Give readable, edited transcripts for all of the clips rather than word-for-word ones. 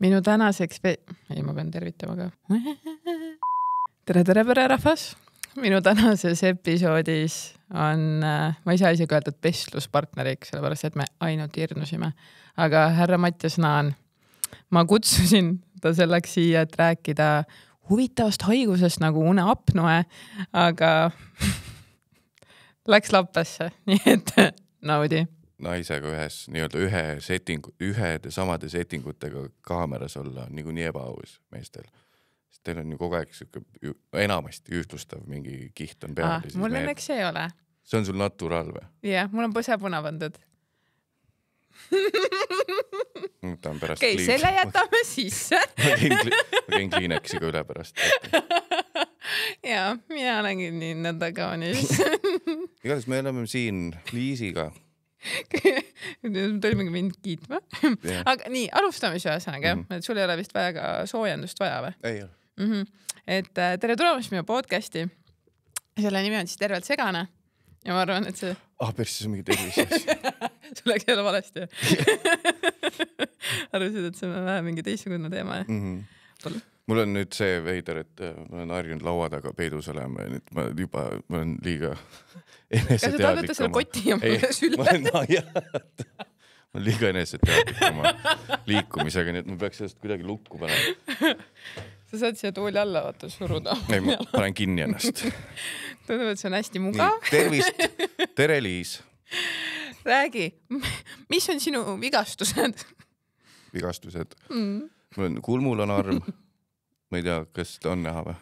Minu tänaseks... Ei, ma pean tervitama ka. Tere rahvas! Minu tänases episoodis on... Ma ei saa isegi öelda vestluspartneriks, sellepärast, et me ainult hirnusime. Aga härra Mattias Naan, ma kutsusin ta selleks siia, et rääkida huvitavast haigusest nagu uneapnoe, aga läks lappesse, nii et naudi. Naisega ühe samade settingutega kaameras olla on nii ebaaus meestel. Sest teil on ju kogu aeg enamasti ühtlustav mingi kiht on peal. Mul õnneks ei ole. See on sul naturaal või? Jah, mul on põsepuna pandud. Okei, selle jätame sisse. Ma käin Kleenexiga üle pärast. Jaa, mina olengi nii nõnda kaunis. Igatahes me oleme siin Liisiga. Tulime mind kiitma. Aga nii, alustamise ühesõnaga, et sul ei ole vist väga soojendust vaja või? Ei ole. Et tere tulemast minu podcasti. Selle nimi on siis Tervelt segane. Ja ma arvan, et see... Persis on mingi tervis. Sul läks jälle valesti. Arvasid, et see on vähe mingi teistsugune teema. Mul on nüüd see veider, et ma olen harjunud laua taga peidus olema ja nüüd ma olen liiga eneseteadlik. Kas sa võtta selle koti ja mulle sülle? Ma olen liiga eneseteadlik oma liikumisega, nii et ma peaks sellest kuidagi lukku panema. Sa saad siia tooli alla vaata suruda. Ei, ma panen kinni ennast. Tundub, et see on hästi mugav. Tervist! Tere, Liis! Räägi, mis on sinu vigastused? Vigastused? Kulmul on arm. Ma ei tea, kas ta on näha või?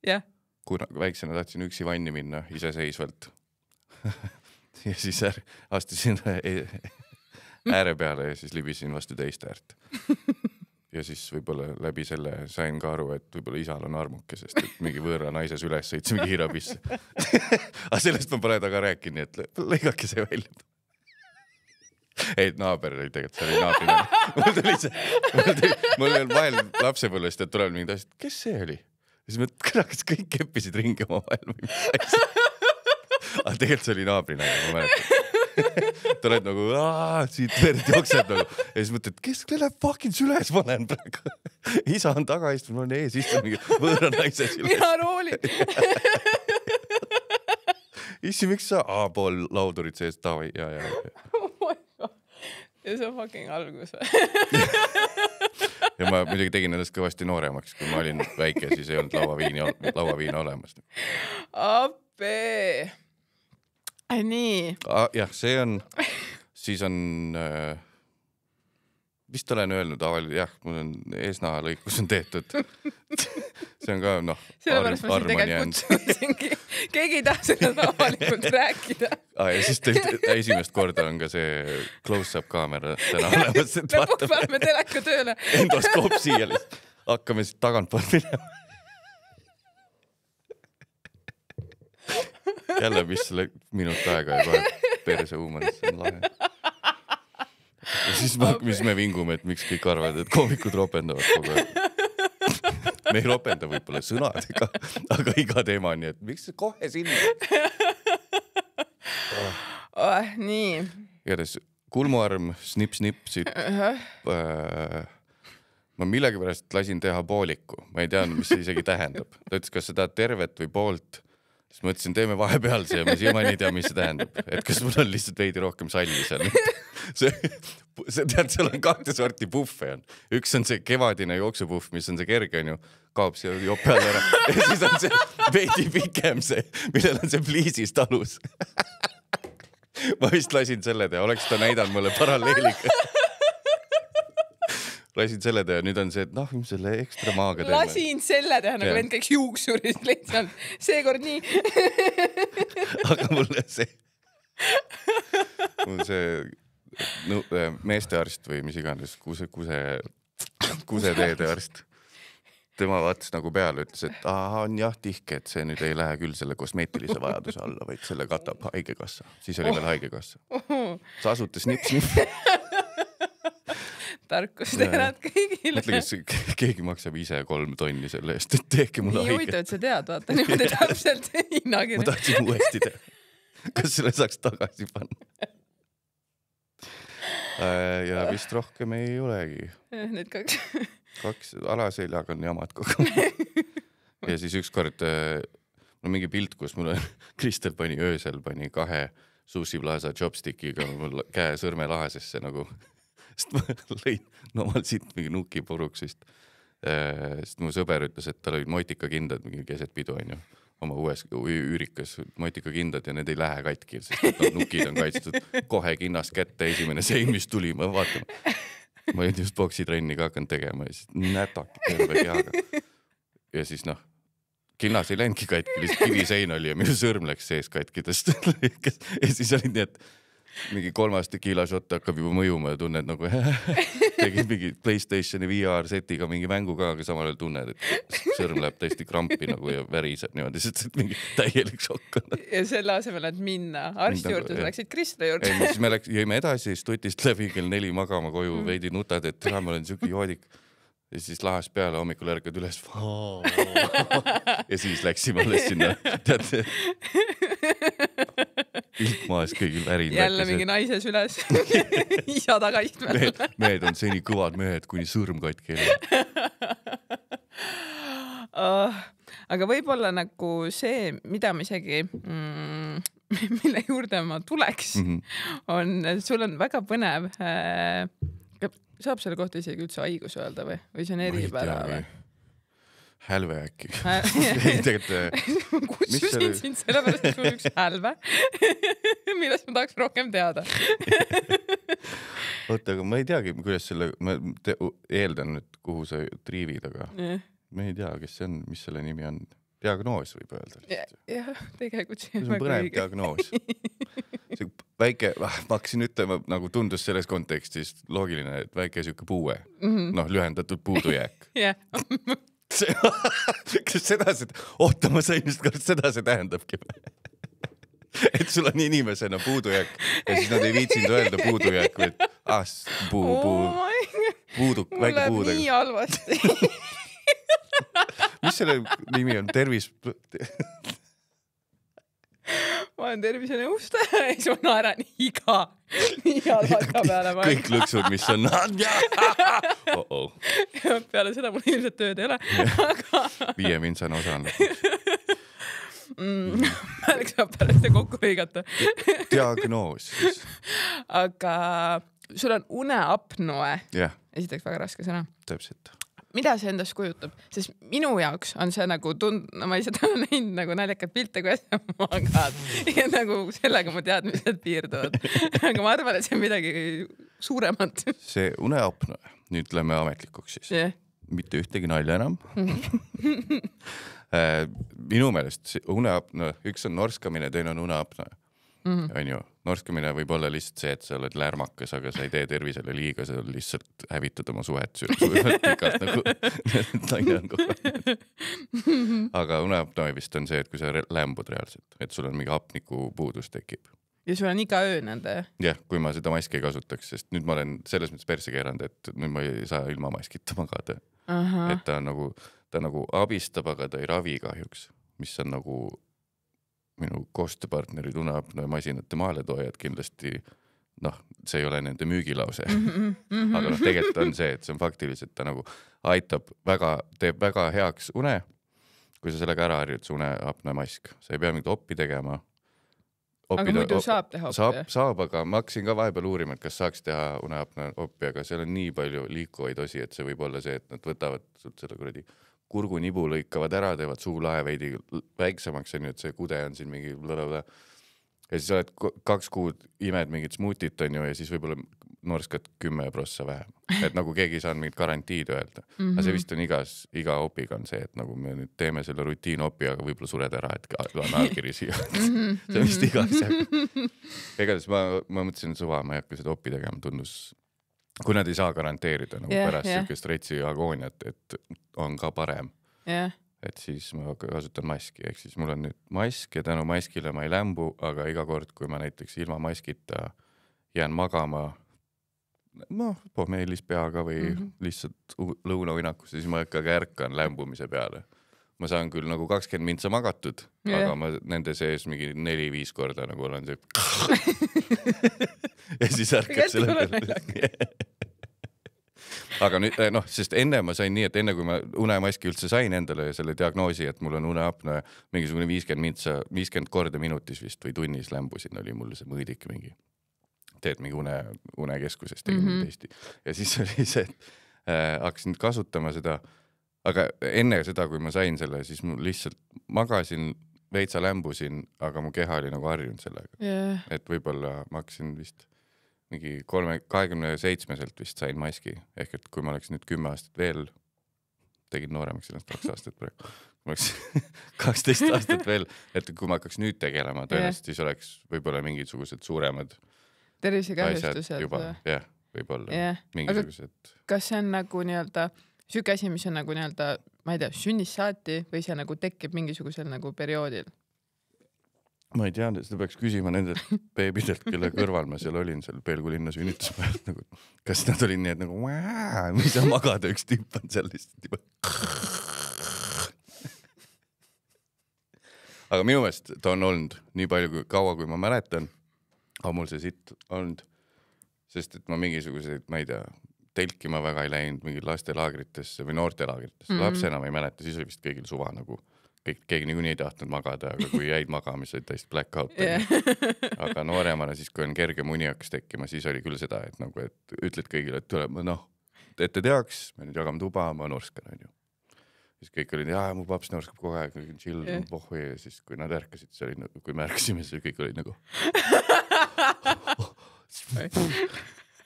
Jah. Kuna väiksena tahtsin üksi vanni minna iseseisvalt. Ja siis astusin ääre peale ja siis libisin vastu teist äärt. Ja siis võib-olla läbi selle sain ka aru, et võib-olla isal on armuke, sest et mingi võõra naises üles sõitsi mingi hirabisse. Aga sellest ma pole taga rääkinud, nii et lõigake see välja. Ei, naaber oli tegelikult, see oli naabrina. Mul tuli see, mul oli vahel lapsepõlvest, et tuleb mingid asjad, kes see oli? Ja siis ma kas kõik keppisid ringi oma vahel või mis asja. Aga tegelikult see oli naabrina, ma mäletan. Ta oled nagu, siit verd jookseb nagu. Ja siis mõtled, kes läheb fucking süles ma olen praegu? Isa on taga istunud, ma olen ees istunud mingi võõra naise süles. Mina roolid. Issi, miks sa? Pool laudurit sees, tavai, ja. Ja see on fucking algus või? Ja ma muidugi tegin ennast kõvasti nooremaks, kui ma olin väike, siis ei olnud lauaviina olemas. Apee! Nii. Jah, see on, siis on, vist olen öelnud, jah, mul on eesnaha lõikus on tehtud. See on ka, sellepärast ma siin tegelikult kutsusingi. Keegi ei taha seda avalikult rääkida. Ja siis esimest korda on ka see close-up kaamera täna olemas. Lõpuks paneme teleka tööle. Endoskoop siia lihtsalt. Hakkame siit tagantpoolt minema. Jälle, mis minut aega ja kohe perse huumorisse on lahe. Ja siis mis me vingume, et miks kõik arvavad, et koomikud ropendavad kogu aeg. Me ei ropenda võib-olla sõnadega, aga iga teema on nii, et miks see kohe sinna? Nii. Igatahes kulmuarm, snip-snip siit. Ma millegipärast lasin teha pooliku. Ma ei teadnud, mis see isegi tähendab. Ta ütles, kas seda tervet või poolt. Siis mõtlesin, teeme vahepeal see ja ma siiamaani ei tea, mis see tähendab. Et kas mul on lihtsalt veidi rohkem salli seal. See tead, seal on 2 sorti puffe. Üks on see kevadine jooksupuff, mis on see kerge, kaob siia jope all ära. Ja siis on see veidi pikem see, millel on see pliisist alus. Ma vist lasin selle teha, oleks ta näidanud mulle paralleeliga. Lasin selle teha, nüüd on see, et mis selle ekstra maaga teeme. Lasin selle teha, nagu vend käiks juuksuris lihtsalt. Seekord nii. Aga mulle meestearst või mis iganes, kuseteede arst. Tema vaatas nagu peale, ütles, et on jah tihke, et see nüüd ei lähe küll selle kosmeetilise vajaduse alla, vaid selle katab haigekassa. Siis oli veel haigekassa. Sa asutas snip-snip. Tarkust teerad kõigile. Mõtle, kes keegi maksab ise 3 tonni selle eest, et tehke mulle haige. Nii huvitav, et sa tead, vaata niimoodi täpselt hinnagi. Ma tahtsin uuesti teha. Kas selle saaks tagasi panna? ja vist rohkem ei olegi. Need 2. 2 alaseljaga on jamad kogu. Ja siis ükskord mul on mingi pilt, kus mul on Kristel pani 2 Sushi Plaza chopstickiga mul käe sõrme lahasesse nagu. Sest ma lõin omal siit mingi nuki puruks vist. Sest mu sõber ütles, et tal olid motikakindad mingi keset pidu on ju. Oma uues üürikas motikakindad ja need ei lähe katki, sest nukid on kaitstud kohe kinnast kätte esimene sein, mis tuli, ma vaatan. Ma olin just boksitrenni ka hakanud tegema ja siis nätaki terve kehaga. Ja siis kinnas ei läinudki katki, lihtsalt kivisein oli ja minu sõrm läks sees katkidest. Ja siis oli nii, et mingi 3 tequila-shot hakkab juba mõjuma ja tunned nagu tegid mingi PlayStationi VR setiga mingi mängu ka, aga samal ajal tunned, et sõrm läheb täiesti krampi nagu ja väriseb niimoodi, sest mingi täielik šokk on. Ja selle asemel, et minna arsti juurde, sa läksid Kristla juurde. Ei, siis me jõime edasi, siis tutist läbi kell 4 magama koju, veidi nutad, et täna ma olen siuke joodik. Ja siis lahas peale, hommikul ärkad üles. Ja siis läksime alles sinna, tead, pilk maas kõigil värin. Jälle mingi naise süles, isa tagaistmel. Mehed on seni kõvad mehed, kuni sõrm katki ei. Aga võib-olla nagu see, mida ma isegi, mille juurde ma tuleks, on, sul on väga põnev, saab selle kohta isegi üldse haigus öelda või see on eripära või? Hälve äkki. Kutsusin sind sellepärast, et sul üks hälve, millest ma tahaks rohkem teada. Oota, aga ma ei teagi, kuidas selle, ma eeldan nüüd, kuhu sa triivid, aga ma ei tea, kes see on, mis selle nimi on. Diagnoos võib öelda. Jah, tegelikult see on põnev diagnoos. Väike, ma hakkasin ütlema, nagu tundus selles kontekstis loogiline, et väike süke puue. Lühendatud puudujääk. Kas seda, oota, ma sain just kord, seda see tähendabki. Et sul on inimesena puudujääk ja siis nad ei viitsinud öelda puudujääk, või et puuduk, väike puudega. Mul läheb nii halvasti. Mis selle nimi on? Tervis? Ma olen tervisenõustaja ja siis ma naeran iga halvaka peale. Kõik lõksud, mis on peale seda mul ilmselt tööd ei ole. 5 mintsane osa on. Mäleks saab pärast ja kokku lõigata. Diagnoos. Aga sul on uneapnoe. Esiteks väga raske sõna. Täpselt. Mida see endast kujutab? Sest minu jaoks on see nagu ma ei seda näinud nagu naljakad pilte, kui sa magad. Ja nagu sellega mu teadmised piirduvad. Aga ma arvan, et see on midagi suuremat. See uneapnoe, nüüd lähme ametlikuks siis. Mitte ühtegi nalja enam. Minu meelest uneapnoe, üks on norskamine, teine on uneapnoe. On ju, norskamine võib olla lihtsalt see, et sa oled lärmakas, aga sa ei tee tervisele liiga, sa lihtsalt hävitad oma suhet pikalt nagu naine on kogu. Aga uneapnoe vist on see, et kui sa lämbud reaalselt, et sul on mingi hapniku puudus tekib. Ja sul on iga öö nende? Jah, kui ma seda maski ei kasutaks, sest nüüd ma olen selles mõttes perse keeranud, et nüüd ma ei saa ilma maskita magada. Et ta nagu abistab, aga ta ei ravi kahjuks, mis on nagu minu koostööpartnerid uneapnoe masinate maaletoojad kindlasti, see ei ole nende müügilause. Aga tegelikult on see, et see on faktiliselt, ta nagu aitab teeb väga heaks une, kui sa sellega ära harjud, see uneapnoe mask. Sa ei pea mingit oppi tegema. Aga muidu saab teha oppi? Saab, aga ma hakkasin ka vahepeal uurima, et kas saaks teha uneapnoe oppi, aga seal on nii palju liikuvaid osi, et see võib olla see, et nad võtavad sult seda kuradi kurgunibu lõikavad ära, teevad suulahe veidi väiksemaks, et see kude on siin mingi blablabla. Ja siis oled 2 kuud imed mingit smuutit on ju ja siis võib-olla norskad 10% vähem. Et nagu keegi ei saanud mingit garantiid öelda. Aga see vist on iga opiga on see, et nagu me nüüd teeme selle rutiin opi, aga võib-olla sured ära, et loeme allkiri siia. See on vist iga asja. Igatahes ma mõtlesin suva, ma ei hakka seda opi tegema, tundus kui nad ei saa garanteerida nagu pärast sellist retsi agooniat, et on ka parem. Et siis ma kasutan maski, ehk siis mul on nüüd mask ja tänu maskile ma ei lämbu, aga iga kord, kui ma näiteks ilma maskita jään magama, pohmeelis peaga või lihtsalt lõunauinakusse, siis ma ikkagi ärkan lämbumise peale. ma saan küll nagu 20 mintsa magatud, aga ma nende sees mingi 4-5 korda nagu olen see ja siis ärkab selle peale. Aga nüüd, sest enne ma sain nii, et enne kui ma unemaski üldse sain endale selle diagnoosi, et mul on uneapnoe mingisugune 50 korda minutis vist või tunnis lämbusin, oli mul see mõõdik mingi. Teed mingi unekeskusest testi. Ja siis oli see, et hakkasin kasutama seda, aga enne seda, kui ma sain selle, siis mul lihtsalt magasin, veitsa lämbusin, aga mu keha oli nagu harjunud sellega. Et võib-olla ma hakkasin vist mingi 27-selt vist sain maski, ehk et kui ma oleks nüüd 10 aastat veel, tegin nooremaks sellest 2 aastat praegu, ma oleks 12 aastat veel, et kui ma hakkaks nüüd tegelema, tõenäoliselt siis oleks võib-olla mingisugused suuremad tervisekahjustused juba, võib-olla mingisugused. Kas see on nagu nii-öelda süke asi, mis on nagu nii-öelda, ma ei tea, sünnist saati või see nagu tekib mingisugusel nagu perioodil? Ma ei tea, seda peaks küsima nendelt beebidelt, kelle kõrval ma seal olin, seal Pelgu linna sünnituspäevalt, nagu, kas nad olid nii, et nagu, mis sa magada, üks tüüp on seal lihtsalt juba. Aga minu meelest ta on olnud nii palju kaua, kui ma mäletan, aga mul see sitt olnud, sest et ma mingisuguseid, ma ei tea, telkima väga ei läinud mingi lastelaagritesse või noortelaagritesse. Lapsena ma ei mäleta, siis oli vist kõigil suva nagu keegi niikuinii ei tahtnud magada, aga kui jäid magama, siis oli täist blackout. Aga nooremana siis, kui on kerge muni hakkas tekkima, siis oli küll seda, et, nagu, et ütled kõigile, et tuleb, et te teaks, me nüüd jagame tuba, ma norskan, on ju. Siis kõik olid, mu paps norskab kogu aeg, chill, pohhui, ja siis kui nad ärkasid, siis oli, kui me ärkasime, siis kõik olid nagu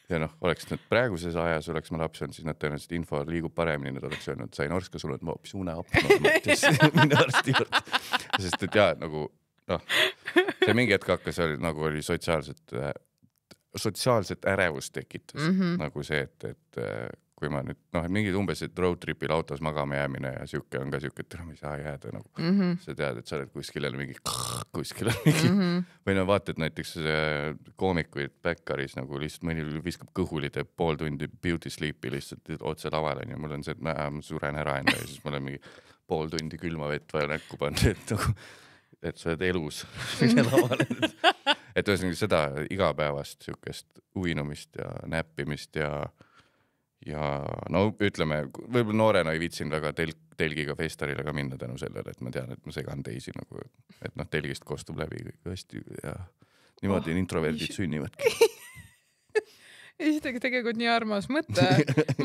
ja oleks nad praeguses ajas, oleks ma laps olnud, siis nad tõenäoliselt info liigub paremini, nad oleks öelnud, sai norska sul, et ma hoopis uneapnoe mine arsti juurde. Sest et nagu, see mingi hetk hakkas, nagu oli sotsiaalset ärevust tekitas. Nagu see, et kui ma nüüd, mingid umbes, et road tripil autos magama jäämine ja siuke on ka siuke, et ma ei saa jääda nagu. Sa tead, et sa oled kuskil mingi või vaatad näiteks koomikuid Backaris nagu lihtsalt mõni viskab kõhuli, teeb pool tundi beauty sleep'i lihtsalt otse lavale ja mul on see, et ma suren ära enda ja siis mul on mingi pool tundi külma vett vaja näkku panna, et sa oled elus lavale. Et ühesõnaga seda igapäevast siukest uinumist ja näppimist ja ütleme, võib-olla noorena ei viitsinud väga telgiga festarile ka minna tänu sellele, et ma tean, et ma segan teisi nagu, et telgist kostub läbi kõik hästi ja niimoodi introverdid sünnivadki. Esiteks tegelikult nii armas mõte.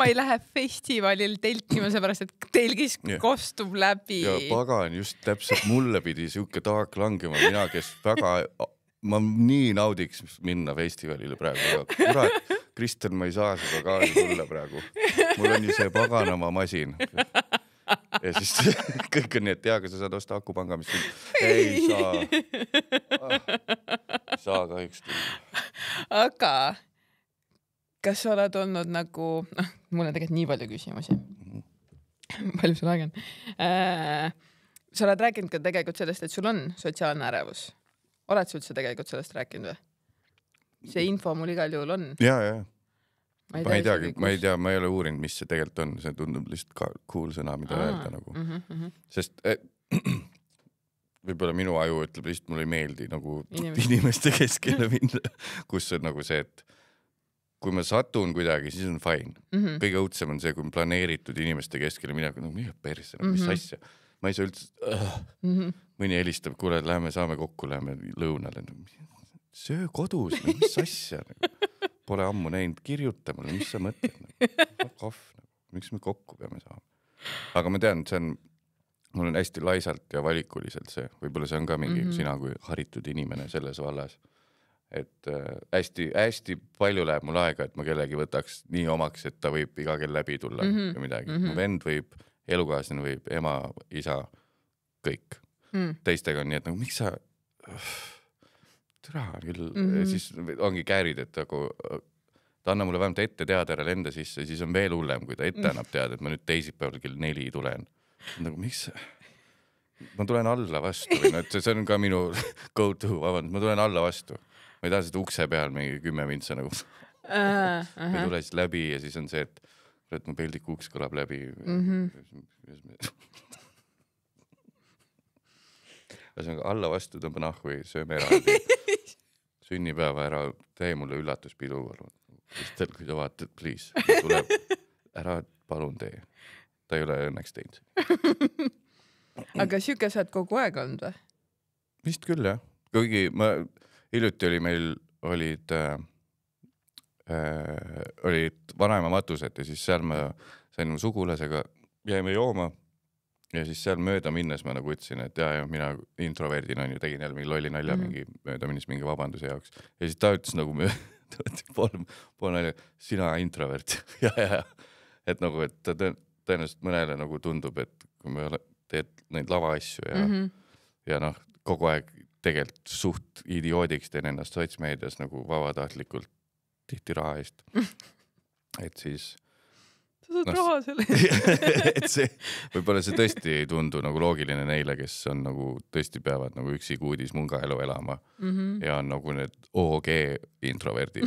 Ma ei lähe festivalil telkima, seepärast, et telgis kostub läbi. Ja pagan, just täpselt mulle pidi siuke taak langema, mina, kes ma nii naudiks minna festivalile praegu, aga kurat, Kristjan, ma ei saa seda kaasa tulla praegu. Mul on ju see paganama masin. Ja siis kõik on nii, et kas sa saad osta akupanga, mis ei saa. Saa kahjuks tulla. Aga kas sa oled olnud nagu, mul on tegelikult nii palju küsimusi. Palju sul aeg on? Sa oled rääkinud ka tegelikult sellest, et sul on sotsiaalne ärevus. Oled sa üldse tegelikult sellest rääkinud või? See info mul igal juhul on. Ja. Ma ei tea, ma ei ole uurinud, mis see tegelikult on. See tundub lihtsalt cool sõna, mida öelda nagu. Sest võib-olla minu aju ütleb lihtsalt, mulle ei meeldi nagu inimeste keskele minna, kus on nagu see, et kui ma satun kuidagi, siis on fine. Kõige õudsem on see, kui planeeritud inimeste keskele minna, nagu mida perse, mis asja. Ma ei saa üldse, mõni helistab, kuule, saame kokku, läheme lõunale. Söö kodus, mis asja? Pole ammu näinud, kirjuta mulle, mis sa mõtled? Miks me kokku peame saama? Aga ma tean, mul on hästi laisalt ja valikuliselt see. Võib-olla see on ka mingi sina kui haritud inimene selles vallas. Et hästi palju läheb mul aega, et ma kellegi võtaks nii omaks, et ta võib iga kell läbi tulla või midagi. Mu vend võib, elukaaslane võib, ema, isa, kõik. Teistega on nii, et nagu, miks sa türa küll, siis ongi käärid, et nagu ta anna mulle vähemalt ette teada ära lenda sisse, siis on veel hullem, kui ta ette annab teada, et ma nüüd teisipäeval kell 4 tulen. Nagu, miks ma tulen alla vastu või et see on ka minu go-to, ma tulen alla vastu. Ma ei taha seda ukse peal mingi 10 mintsa nagu ma tule siis läbi ja siis on see, et mu peldiku uks kõlab läbi. Ühesõnaga alla vastu tõmba nahku või sööme eraldi. Sünnipäeva ära, tee mulle üllatuspidu. Kui sa vaatad, please, tuleb ära, palun tee. Ta ei ole õnneks teinud. Aga siuke sa oled kogu aeg olnud või? Vist küll, jah. Kuigi hiljuti olid vanaema matused ja siis seal ma sain mu sugulasega, jäime jooma. Ja siis seal mööda minnes ma nagu ütlesin, et ja mina introverdina on ju, tegin jälle mingi lolli nalja mingi mööda minnes mingi vabanduse jaoks. Ja siis ta ütles nagu pool nalja, sina introvert. ja. Et nagu, et ta tõenäoliselt mõnele nagu tundub, et kui me teed neid lavaasju ja noh, kogu aeg tegelikult suht idioodiks teen ennast sotsmeedias nagu vabatahtlikult tihti raha eest. Et siis sa saad raha selle. Et see, võib-olla see tõesti ei tundu nagu loogiline neile, kes on nagu tõesti peavad nagu üksi kuudis mungaelu elama ja on nagu need OG introverdid.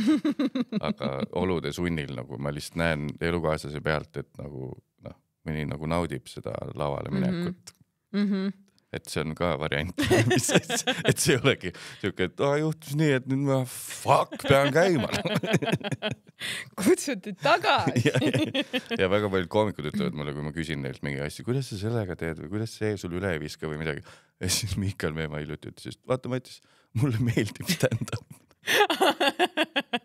Aga olude sunnil nagu ma lihtsalt näen elukaaslase pealt, et nagu noh, mõni nagu naudib seda lavale minekut. Et see on ka variant, et see olegi siuke, et juhtus nii, et nüüd ma pean käima. Kutsuti tagasi. Ja väga paljud koomikud ütlevad mulle, kui ma küsin neilt mingi asja, kuidas sa sellega teed või kuidas see sul üle ei viska või midagi. Ja siis Miikal Meemaa hiljuti ütles, et vaata Matis, mulle meeldib stand-up.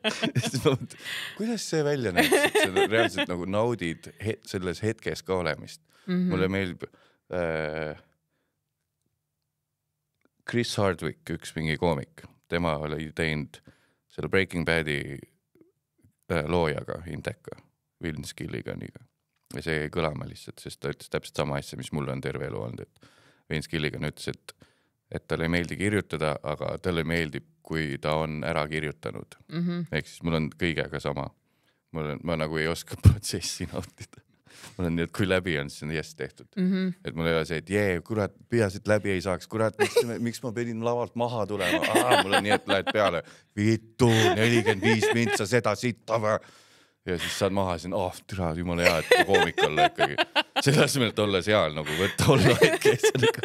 Ja siis ma mõtlen, kuidas see välja näeb, et sa reaalselt nagu naudid selles hetkes ka olemist. Mulle meeldib Chris Hardwick, üks mingi koomik. Tema oli teinud selle Breaking Badi loojaga, Inteka, Vince Gilliganiga. Ja see ei kõlama lihtsalt, sest ta ütles täpselt sama asja, mis mulle on terve elu olnud. Et Vince Gilligan ütles, et talle ei meeldi kirjutada, aga talle meeldib, kui ta on ära kirjutanud. Ehk siis mul on kõigega sama. Ma nagu ei oska protsessi nautida. Mul on nii, et kui läbi on, siis on yes tehtud. Et mul ei ole see, et kurat, peaasi, et läbi ei saaks. Kurat, miks ma pidin lavalt maha tulema? Mul on nii, et lähed peale. Vittu, 45 mintsa seda sittava. Ja siis saad maha siin, türa, jumala hea, et koomik olla ikkagi. Selle asemel, et olla seal, nagu võtta olla hetke sellega.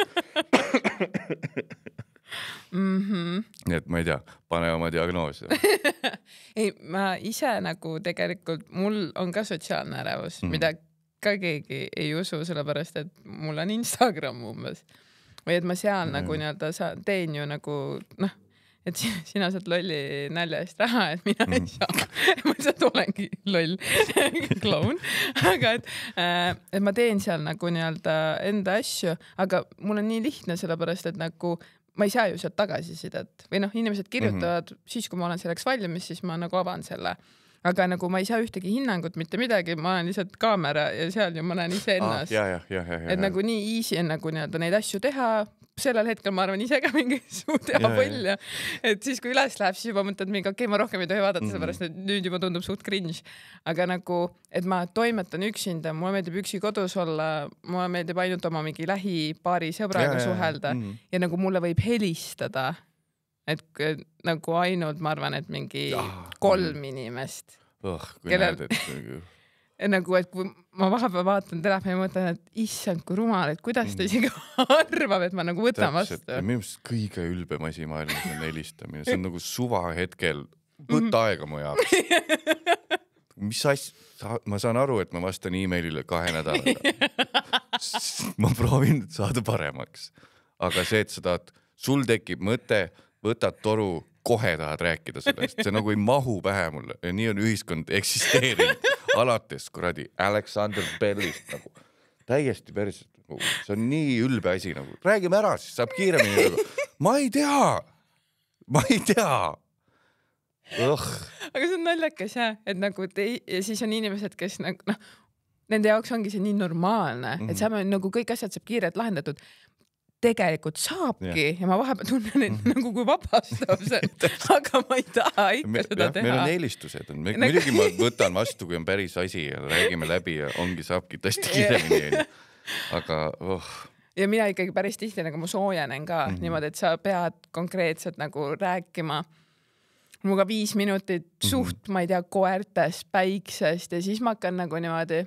Nii et ma ei tea, pane oma diagnoos. Ei, ma ise nagu tegelikult, mul on ka sotsiaalne ärevus, mida ka keegi ei usu, sellepärast, et mul on Instagram umbes. Või et ma seal nagu nii-öelda teen ju nagu, noh, et sina saad lolli nalja eest raha, et mina ei saa. Ma lihtsalt olengi loll kloun. Aga et ma teen seal nagu nii-öelda enda asju, aga mul on nii lihtne, sellepärast, et nagu ma ei saa ju sealt tagasisidet. Või noh, inimesed kirjutavad, siis kui ma olen selleks valmis, siis ma nagu avan selle. Aga nagu ma ei saa ühtegi hinnangut, mitte midagi, ma olen lihtsalt kaamera ja seal ju ma näen ise ennast. Et nagu nii easy on nagu nii-öelda neid asju teha. Sellel hetkel ma arvan ise ka mingi suu teha põlja. Et siis kui üles läheb, siis juba mõtled mingi, okei, ma rohkem ei tohi vaadata, sellepärast et nüüd juba tundub suht cringe. Aga nagu, et ma toimetan üksinda, mulle meeldib üksi kodus olla, mulle meeldib ainult oma mingi lähipaari sõbraga suhelda ja nagu mulle võib helistada. Et nagu ainult, ma arvan, et mingi 3 inimest. Kui näed, et nagu, et kui ma vahepeal vaatan telefoni, mõtlen, et issand, kui rumal, et kuidas ta isegi arvab, et ma nagu võtan vastu. Minu meelest kõige ülbem asi maailmas on helistamine. See on nagu suva hetkel, võtta aega mu jaoks. Mis asja? Ma saan aru, et ma vastan e-mailile 2 nädalaga. Ma proovin saada paremaks. Aga see, et sa tahad, sul tekib mõte, võtad toru, kohe tahad rääkida sellest. See nagu ei mahu pähe mulle. Ja nii on ühiskond eksisteerinud. Alates, kuradi, Alexander Bellist nagu. Täiesti päriselt. See on nii ülbe asi nagu. Räägime ära, siis saab kiiremini nagu. Ma ei tea. Aga see on naljakas, jah. Et nagu ja siis on inimesed, kes nagu, noh, nende jaoks ongi see nii normaalne, et saame nagu kõik asjad saab kiirelt lahendatud. Tegelikult saabki ja ma vahepeal tunnen, et nagu kui vabastab see, aga ma ei taha ikka seda teha. Meil on eelistused. Muidugi ma võtan vastu, kui on päris asi ja räägime läbi ja ongi saabki tõesti kiiremini. Aga Ja mina ikkagi päris tihti nagu ma soojenen ka niimoodi, et sa pead konkreetselt nagu rääkima muga 5 minutit suht, ma ei tea, koertest, päiksest ja siis ma hakkan nagu niimoodi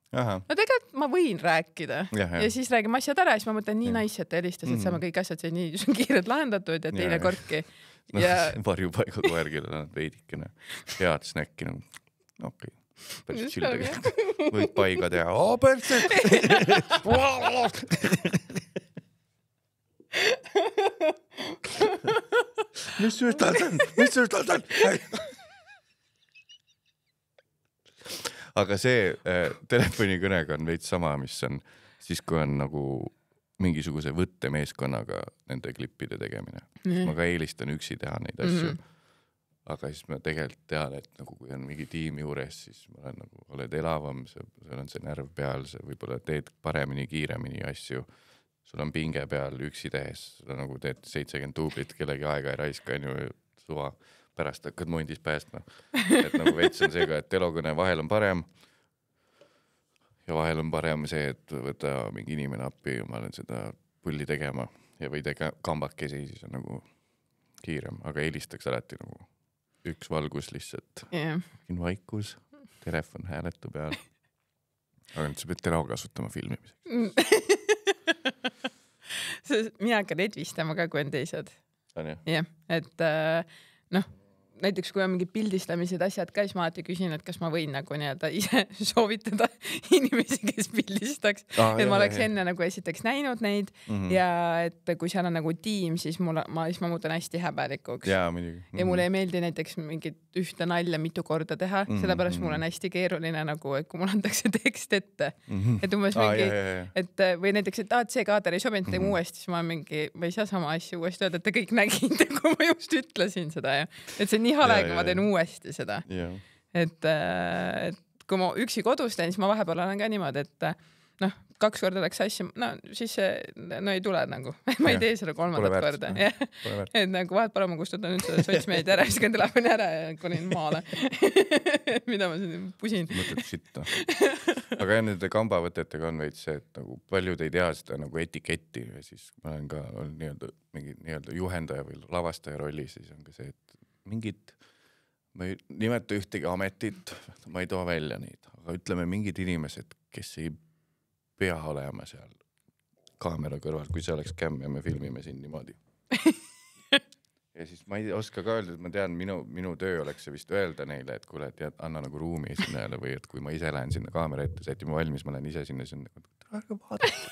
Aha. no tegelikult ma võin rääkida ja siis räägime asjad ära ja siis ma mõtlen nii nice, et helistas, et saame kõik asjad see nii kiired lahendatud ja teine kordki. No, varjupaiga koergile nad veidikene head snäkki. Okei. Päris childagi. Võid paiga teha. Perse! Mr. Dalton! Aga see telefonikõnega on veits sama, mis on siis, kui on nagu mingisuguse võttemeeskonnaga nende klippide tegemine. Ma ka eelistan üksi teha neid asju. Aga siis ma tegelikult tean, et nagu kui on mingi tiimi juures, siis ma olen nagu, oled elavam, sul on see närv peal, sa võib-olla teed paremini, kiiremini asju. Sul on pinge peal üksi tehes, sul on nagu teed 70 tuublit, kellegi aega ei raiska, on ju suva. Pärast hakkad mundis päästma. Et nagu veits on seega, et telokõne vahel on parem ja vahel on parem see, et võta mingi inimene appi ja ma olen seda pulli tegema ja või kambakesi, siis on nagu kiirem, aga eelistaks alati nagu üks valgus lihtsalt. Vaikus, telefon hääletu peal. Aga nüüd sa pead telo kasutama filmimiseks. Mina hakkan edvistama ka, kui on teised. Jah, et näiteks kui on mingid pildistamised asjad ka, siis ma alati küsin, et kas ma võin nagu nii-öelda ise soovitada inimesi, kes pildistaks. Et ma oleks enne nagu esiteks näinud neid ja et kui seal on nagu tiim, siis ma muutun hästi häbelikuks. Ja mulle ei meeldi näiteks mingit ühte nalja mitu korda teha, sellepärast mul on hästi keeruline nagu, et kui mul antakse tekst ette. Et umbes mingi, et või näiteks, et see kaader ei sobinud, teeme uuesti, siis ma ei saa sama asju uuesti öelda, et te kõik nägite, kui ma just ütlesin seda. Et see nii hale, kui ma teen uuesti seda. Et kui ma üksi kodus teen, siis ma vahepeal olen ka niimoodi, et 2 korda läks asju, siis ei tule nagu. Ma ei tee seda 3. korda. Et nagu vahet parem ma kustutan nüüd seda sotsmeedi ära, siis käin telefoni ära ja konin maale. Mida ma siin pusin. Mõtled sitta. Aga nende kambavõtetega on veits see, et nagu paljud ei tea seda nagu etiketti ja siis ma olen ka mingi juhendaja või lavastaja rolli, siis on ka see, et mingid, ma ei nimeta ühtegi ametit, ma ei too välja neid, aga ütleme mingid inimesed, kes ei pea olema seal kaamera kõrval, kui see oleks kämm ja me filmime siin niimoodi. Ja siis ma ei oska ka öelda, et ma tean, minu töö oleks see vist öelda neile, et kuule, et anna nagu ruumi esinejale või et kui ma ise lähen sinna kaamera ette, sätime valmis, ma lähen ise sinna, siis on nagu vaadata.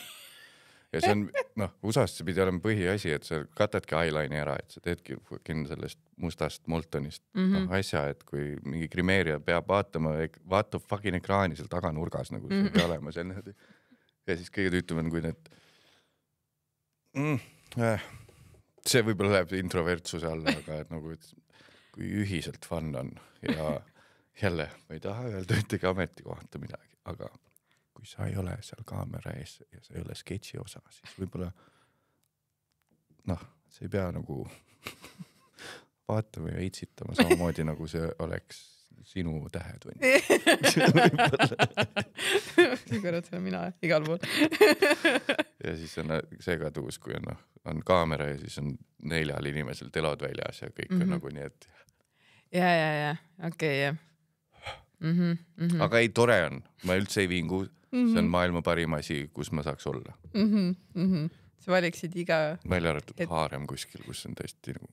Ja see on, USA-st see pidi olema põhiasi, et sa katadki eyeline'i ära, et sa teedki sellest mustast Moltonist asja, et kui mingi grimeerija peab vaatab fucking ekraani seal taganurgas, nagu see peab olema seal. Ja siis kõige tüütum on, kui need see võib-olla läheb introvertsuse alla, aga et nagu, et kui ühiselt fun on ja jälle ma ei taha öelda ühtegi ameti kohta midagi, aga kui sa ei ole seal kaamera ees ja sa ei ole sketši osa, siis võib-olla see ei pea nagu vaatama ja itsitama samamoodi, nagu see oleks sinu tähetund. Kõrvad see mina igal pool. Ja siis on see ka tuus, kui on kaamera ja siis on 4 inimesel telod väljas ja kõik on nagu nii, et ja, okei, jah. Aga ei, tore on. Ma üldse ei vingu. See on maailma parim asi, kus ma saaks olla. Sa valiksid iga... Välja arvatud haarem kuskil, kus on tõesti nagu...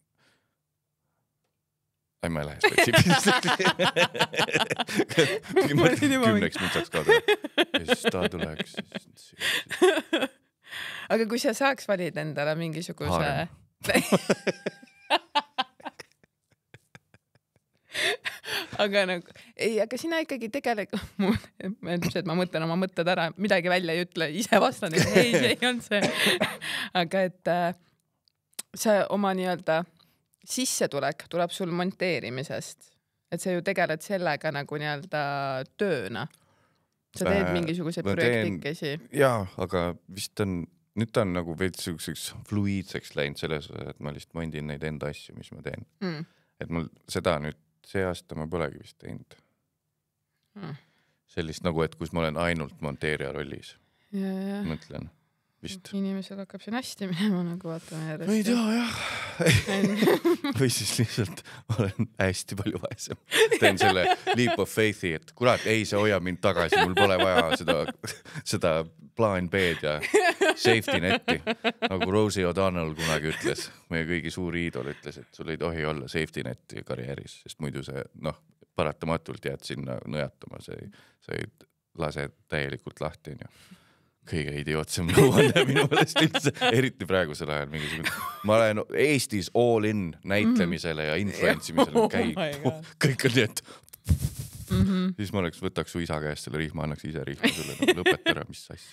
ma ei lähe spetsiifiliselt. 10 nüüd saaks kaada. Ja siis ta tuleks. Aga kui sa saaks valida endale mingisuguse... Haarem. Aga nagu, aga sina ikkagi tegelikult, ma mõtlen oma mõtted ära, midagi välja ei ütle, ise vastan, et ei, see ei on see. Aga et see oma nii-öelda sissetulek tuleb sul monteerimisest, et sa ju tegeled sellega nagu nii-öelda tööna. Sa teed mingisuguseid projektikesi. Jaa, aga vist on, nüüd on nagu veits fluiidseks läinud selles, et ma lihtsalt mondin neid enda asju, mis ma teen. Et mul seda nüüd see aasta ma polegi vist teinud. Sellist nagu, et kus ma olen ainult monteerija rollis. Mõtlen. vist. Inimesel hakkab siin hästi minema, nagu vaatame järjest. Ei tea, jah. Või siis lihtsalt olen hästi palju vaesem. Teen selle leap of faith'i, et kurat, ei, see hoia mind tagasi, mul pole vaja seda plaan B-d ja safety netti. Nagu Rosie O'Donnell kunagi ütles, meie kõigi suur iidol ütles, et sul ei tohi olla safety netti karjääris, sest muidu see, paratamatult jääd sinna nõjatama, see ei lase täielikult lahti, kõige idiootsem nõuanne minu mõelest üldse, eriti praegusel ajal mingisugune. Ma olen Eestis all in näitlemisele ja influentsimisele käib. Kõik on nii, et siis ma võtaks su isa käest selle rihma, annaks ise rihma sulle, lõpeta ära, mis asja.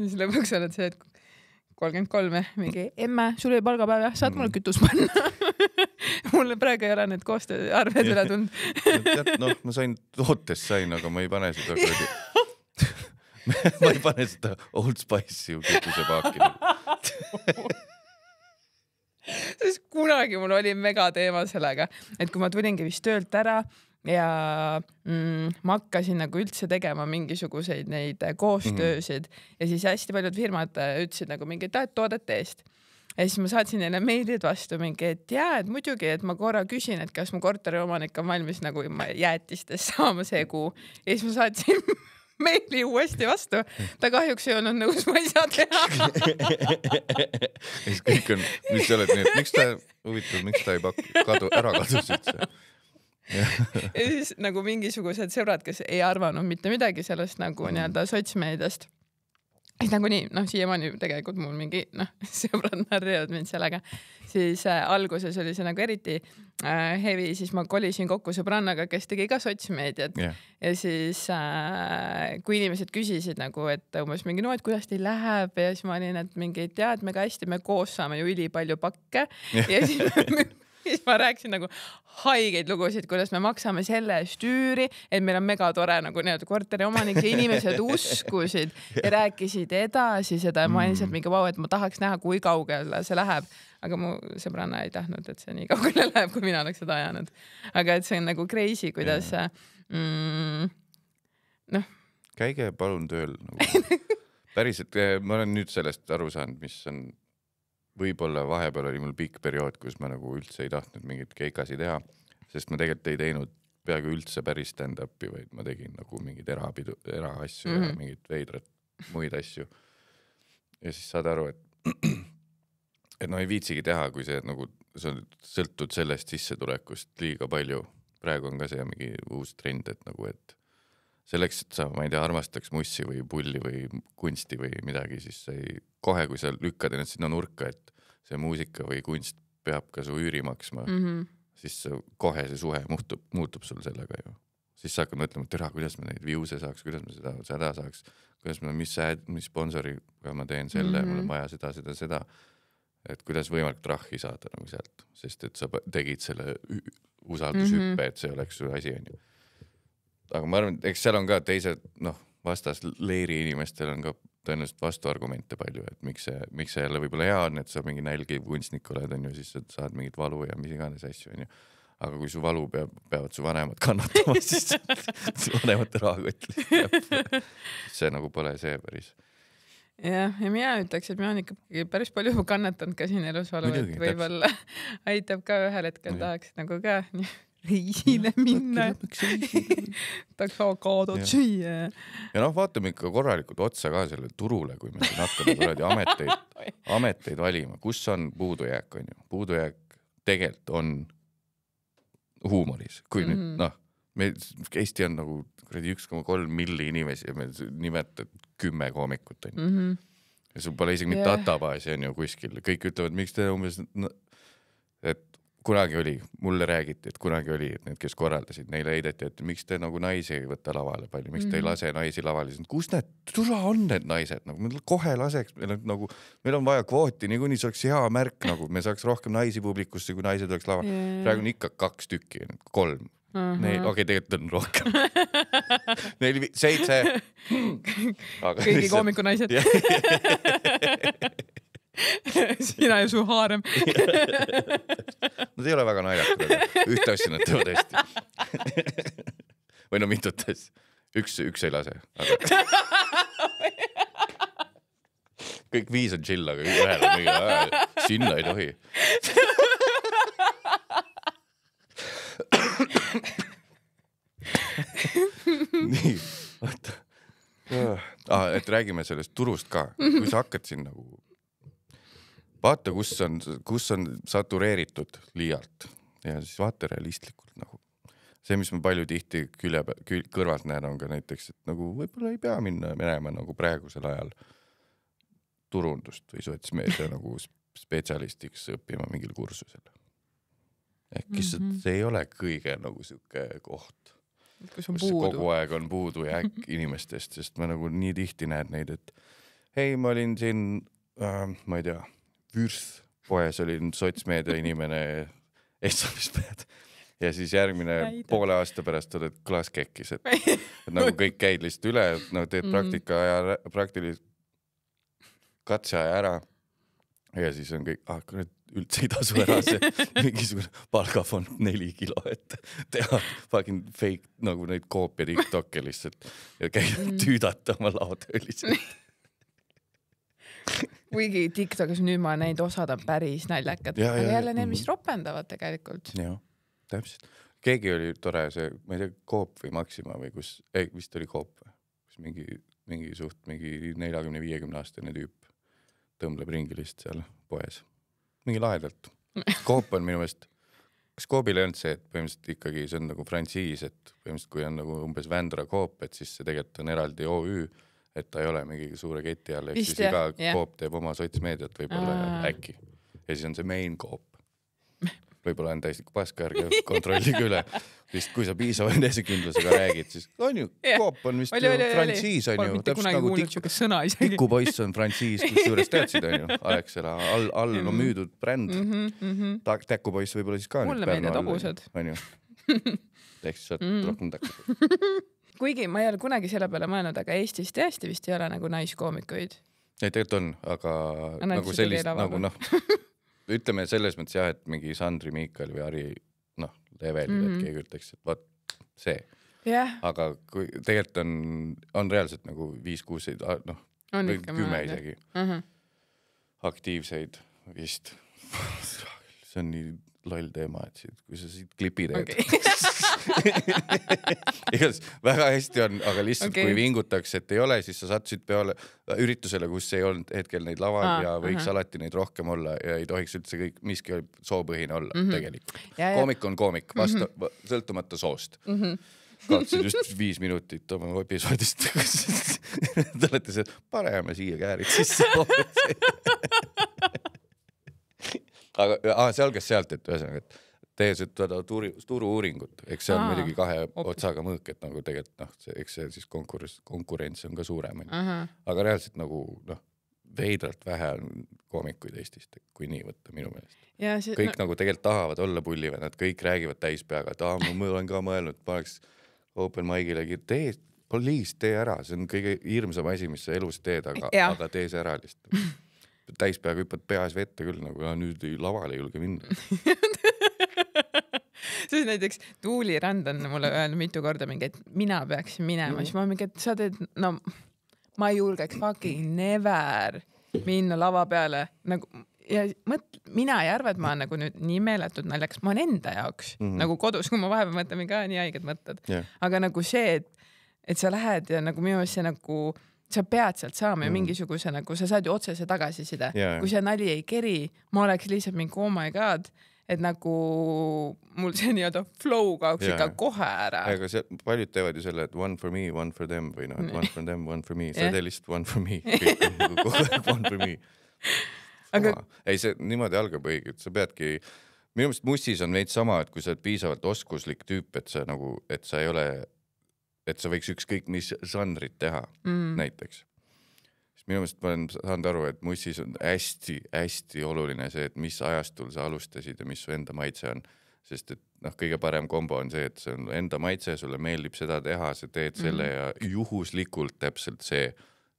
Siis lõpuks oled see, et 33, mingi emme, sul oli palgapäev, jah, saad mulle kütus panna. Mulle praegu ei ole need koostööarved üle tund. Ma sain tootest aga ma ei pane seda ma ei pane seda Old Spice'i kütuse paaki. Sest kunagi mul oli mega teema sellega, et kui ma tulingi vist töölt ära ja ma hakkasin nagu üldse tegema mingisuguseid neid koostöösid ja siis hästi paljud firmad ütlesid nagu mingit toodete eest. Ja siis ma saatsin neile meilid vastu mingi, et et muidugi, et ma korra küsin, et kas mu korteriomanik on valmis nagu jäätistes saama see kuu. Ja siis ma saatsin meili uuesti vastu. Ta kahjuks ei olnud nõus, ma ei saa teha. Siis kõik on, mis sa oled nii, et miks ta ei ära kadus üldse? Ja siis nagu mingisugused sõbrad, kes ei arvanud mitte midagi sellest nagu nii-öelda sotsmeediast. Nagu nii, siiamaani tegelikult mul mingi sõbrad narrivad mind sellega. Siis alguses oli see nagu eriti heavy, siis ma kolisin kokku sõbrannaga, kes tegi ka sotsmeediat. Yeah. Ja siis kui inimesed küsisid nagu, et umbes mingi, et kuidas teil läheb ja siis ma olin, et mingi, et me ka hästi, me koos saame ju üli palju pakke. Yeah. Ja siis ma rääkisin nagu haigeid lugusid, kuidas me maksame selle stüüri, et meil on mega tore nagu nii-öelda korteri omanik ja inimesed uskusid ja rääkisid edasi seda ja ma olin lihtsalt mingi et ma tahaks näha, kui kaugele see läheb. Aga mu sõbranna ei tahtnud, et see nii kaugele läheb, kui mina oleks seda ajanud. Aga et see on nagu crazy, kuidas Käige palun tööl. Päriselt, ma olen nüüd sellest aru saanud, mis on võib-olla vahepeal oli mul pikk periood, kus ma nagu üldse ei tahtnud mingit keikasi teha, sest ma tegelikult ei teinud peaaegu üldse päris stand-upi, vaid ma tegin nagu mingid eraasju ja mingid veidrat muid asju. Ja siis saad aru, et ei viitsigi teha, kui see nagu sõltud sellest sissetulekust liiga palju. Praegu on ka see mingi uus trend, et nagu, et selleks, et sa, ma ei tea, armastaks mussi või pulli või kunsti või midagi, siis kohe, kui sa lükkad ennast sinna nurka, et see muusika või kunst peab ka su üüri maksma, siis kohe see suhe muutub sul sellega ju. Siis sa hakkad mõtlema, et kuidas me neid viuse saaks, kuidas me seda saaks, kuidas me, mis sponsoriga ma teen selle, mul on vaja seda, et kuidas võimalik trahvi saada nagu sealt, sest et sa tegid selle usaldushüppe, et see oleks su asi, on ju. Aga ma arvan, eks seal on ka teised, vastas leiri inimestel on ka tõenäoliselt vastuargumente palju, et miks see jälle võib-olla hea on, et sa mingi nälgiv kunstnik oled, on ju, siis sa saad mingit valu ja mis iganes asju, on ju. Aga kui su valu peavad su vanemad kannatama, siis vanemate rahakotli. See nagu pole see päris. Ja mina ütleks, et mina on ikka päris palju kannatanud ka siin elus valu, et võib-olla aitab ka ühel hetkel tahaks nagu ka reisile minna. Tahaks avokaadot süüa. Ja vaatame ikka korralikult otsa ka selle turule, kui me siin hakkame ameteid valima. Kus on puudujääk, on ju? Puudujääk tegelikult on huumoris. Kui nüüd, Eesti on nagu 1,3 milli inimesi ja me nimetad 10 koomikut, on ju. Ja sul pole isegi mitte databaasi, on ju kuskil. Kõik ütlevad, miks te umbes, et kunagi oli, mulle räägiti, et kunagi oli need, kes korraldasid, neile heideti, et miks te nagu naisi ei võta lavale palju, miks te ei lase naisi lavale, kus need tula on need naised, nagu me kohe laseks, meil on vaja kvooti, nii kuni see oleks hea märk, nagu me saaks rohkem naisi publikusse, kui naised oleks lava. Praegu on ikka 2 tükki, 3. Okei, tegelikult on rohkem. 4, 7. Kõigi koomiku naised. Sina ja su haarem. Nad ei ole väga naljakad, ühte asja nad teevad hästi. Või mitut asja. Üks ei lase. kõik 5 on chill, aga ühel on mingi, sinna ei tohi. Nii, vaata. Et räägime sellest turust ka. Kui sa hakkad siin nagu vaata, kus on satureeritud liialt ja siis vaata realistlikult nagu. See, mis ma palju tihti kõrvalt näen, on ka näiteks, et nagu võib-olla ei pea minema nagu praegusel ajal turundust või sotsmeedia nagu spetsialistiks õppima mingil kursusel. Ehk see ei ole kõige nagu siuke koht, kus kogu aeg on puudu ja inimestest, sest ma nagu nii tihti näed neid, et hei, ma olin siin, ma ei tea, Vürth poes olin sotsmeedia inimene eestamispead ja siis järgmine poole aasta pärast oled klaaskekkis, et nagu kõik käid lihtsalt üle, nagu teed praktika ja praktilist katseaja ära ja siis on kõik, üldse ei tasu ära see mingisugune palgafond 4 kilo, et teha fucking fake nagu neid koopia TikTok'e lihtsalt ja käia tüüdata oma laotööliselt. Kuigi TikTokis nüüd ma neid osad on päris naljakad, aga jälle need, mis ropendavad tegelikult. Jah, täpselt. Keegi oli tore see, ma ei tea, Coop või Maxima või kus, vist oli Coop või, kus mingi 40-50 aastane tüüp tõmbleb ringi lihtsalt seal poes. Mingi lahedalt. Coop on minu meelest, kas Coopil ei olnud see, et põhimõtteliselt ikkagi see on nagu frantsiis, et põhimõtteliselt kui on nagu umbes Vändra Coop, et siis see tegelikult on eraldi OÜ, et ta ei ole mingi suure keti all, et siis iga Coop teeb oma sotsmeediat võib-olla äkki. Ja siis on see main Coop. Võib-olla on täiesti paska, ärge kontrollige üle. Sest kui sa piisava enesekindlusega räägid, siis on ju, Coop on vist ju frantsiis, on ju. Mitte kunagi kuulnud siuke sõna isegi. Tikupoiss on frantsiis, kus juures teadsid, on ju. Alexela, all on müüdud bränd. Täkupoiss võib-olla siis ka. Mulle meeldid hobused. On ju. Ehk siis saad rohkem täkupoiss. Kuigi ma ei ole kunagi selle peale mõelnud, aga Eestis tõesti vist ei ole nagu naiskoomikuid. Ei, tegelikult on, aga nagu sellist, nagu ütleme selles mõttes jah, et mingi Sandri Miikal või Ari, levelil, et keegi ütleks, et vaat see. Aga kui tegelikult on reaalselt nagu 5-6, 10 isegi aktiivseid vist. See on nii loll teema, et kui sa siit klipi teed. Igas väga hästi on, aga lihtsalt kui vingutakse, et ei ole, siis sa satsid peale üritusele, kus ei olnud hetkel neid laval ja võiks alati neid rohkem olla ja ei tohiks üldse kõik miski soopõhine olla tegelikult. Koomik on koomik, sõltumata soost. Kaotsid just 5 minutit oma episoodist. Te olete see, parema siia käärid sisse. Aga see algas sealt, et ühesõnaga, et tees turu-uuringut, eks see on muidugi 2 otsaga mõõk, et nagu tegelikult, eks see siis konkurents on ka suurem. Aga reaalselt nagu veidralt vähe on koomikuid Eestist, kui nii võtta minu meelest. Kõik nagu tegelikult tahavad olla pullivad, nad kõik räägivad täispeaga, et ma olen ka mõelnud, paneks open mic'ile, tee ära, see on kõige hirmsam asi, mis sa elus teed, aga tee see ära lihtsalt. Täispeaga hüppad peas vette küll, nagu nüüd lavale ei julge minna. Siis näiteks Tuuli Rand on mulle öelnud mitu korda mingi, et mina peaksin minema, siis ma mingi, et sa teed, ma ei julgeks fucking never minna lava peale nagu, ja mina ei arva, et ma olen nagu nüüd nii meeletud naljakas, ma olen enda jaoks nagu kodus, kui ma vahepeal mõtlen mingi nii haiged mõtted, aga nagu see, et sa lähed ja nagu minu meelest see nagu sa pead sealt saama ja mingisuguse nagu, sa saad ju otsese tagasiside. Kui see nali ei keri, ma oleks lihtsalt mingi, oh my god, et nagu mul see nii-öelda flow kaoks ikka kohe ära. Aga paljud teevad ju selle, et one for me, one for them või one for them, one for me. Sa tee lihtsalt one for me. One for me. Ei, see niimoodi algab õige, et sa peadki, minu meelest mussis on veits sama, et kui sa oled piisavalt oskuslik tüüp, et sa nagu, et sa ei ole et sa võiks ükskõik mis žanrit teha näiteks. Minu meelest ma olen saanud aru, et mussis on hästi oluline see, et mis ajastul sa alustasid ja mis su enda maitse on. Sest et kõige parem kombo on see, et see on enda maitse, sulle meeldib seda teha, sa teed selle ja juhuslikult täpselt see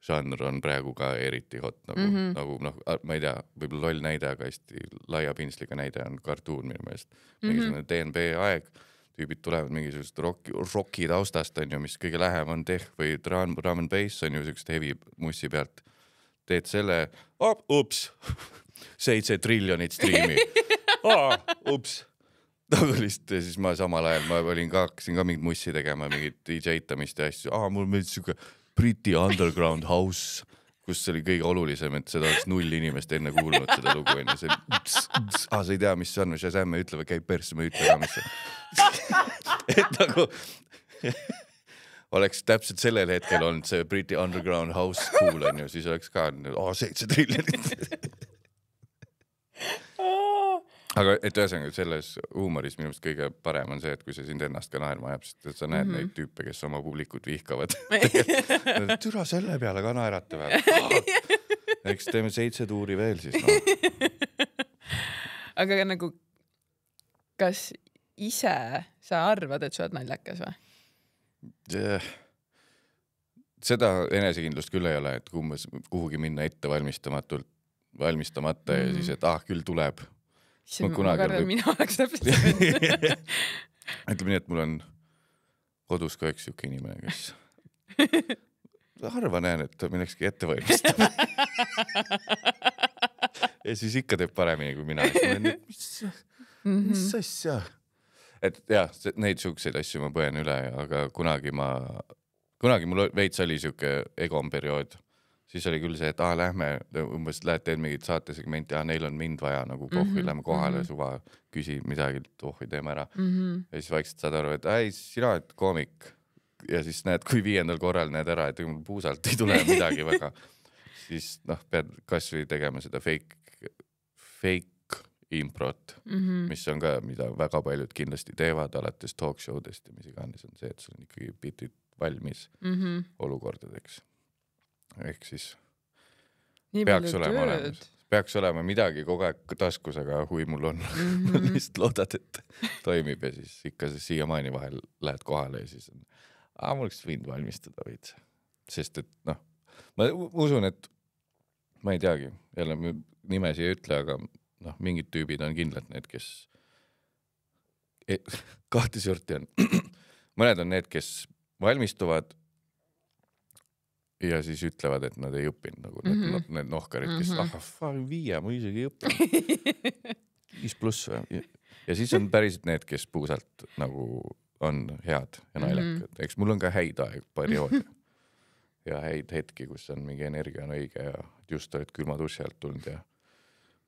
žanr on praegu ka eriti hot. Nagu ma ei tea, võib-olla loll näide, aga hästi laia pinsliga näide on kartuun minu meelest. Mingisugune DNB aeg. Tüübid tulevad mingisugust rocki taustast, on ju, mis kõige lähem on teh või drum and bass on ju sellisest heavy mussi pealt. teed selle, ups, 7 triljonit striimi. Ups. Nagu lihtsalt ja siis ma samal ajal, ma hakkasin ka mingit mussi tegema, mingit DJ-tamist ja asju. Mul meeldis siuke Briti underground house, kus oli kõige olulisem, et seda oleks 0 inimest enne kuulnud seda lugu. Sa ei tea, mis see on, Shazam ütleb, käib persse, ma ütle ka, mis see. Et nagu oleks täpselt sellel hetkel olnud see Briti underground house cool, on ju, siis oleks ka 7 triljonit. Aga et ühesõnaga selles huumoris minu meelest kõige parem on see, et kui see sind ennast ka naerma ajab, sest sa näed neid tüüpe, kes oma publikut vihkavad. Türa selle peale ka naerata või? Eks teeme 7 tuuri veel siis. No. Aga nagu, kas ise sa arvad, et sa oled naljakas või? Seda enesekindlust küll ei ole, et kuhugi minna ette valmistamata ja siis, et küll tuleb. Ma kardan, mina oleks täpselt see. Ütleme nii, et mul on kodus ka üks siuke inimene, kes harva näen, et millekski ette valmistab. Ja siis ikka teeb paremini kui mina. Mis asja? Et jah, neid siukseid asju ma põen üle, aga kunagi mul veits oli siuke egom periood. Siis oli küll see, et lähme, umbes lähed teed mingit saatesegmenti, neil on mind vaja nagu pohvi, lähme kohale suva, küsi midagi, pohvi teeme ära. Ja siis vaikselt saad aru, et sina oled koomik. Ja siis näed, kui 5. korral näed ära, et puusalt ei tule midagi väga. Siis pead kas või tegema seda fake improt, mis on ka, mida väga paljud kindlasti teevad alates talk show'dest ja mis iganes on see, et sul on ikkagi bitid valmis olukordadeks. Ehk siis peaks olema midagi kogu aeg taskus, aga hui mul on. Lihtsalt loodad, et toimib ja siis ikka siiamaani vahel lähed kohale ja siis on, mul oleks võinud valmistada veits. Sest et ma usun, et ma ei teagi, jälle nimesi ei ütle, aga mingid tüübid on kindlalt need, kes kahte sorti on. Mõned on need, kes valmistuvad ja siis ütlevad, et nad ei õppinud nagu need nohkarid, kes 5, ma isegi ei õppinud. 5+. Ja siis on päriselt need, kes puusalt nagu on head ja naljakad. Eks mul on ka häid perioode ja häid hetki, kus on mingi energia on õige ja just oled külma duši alt tulnud ja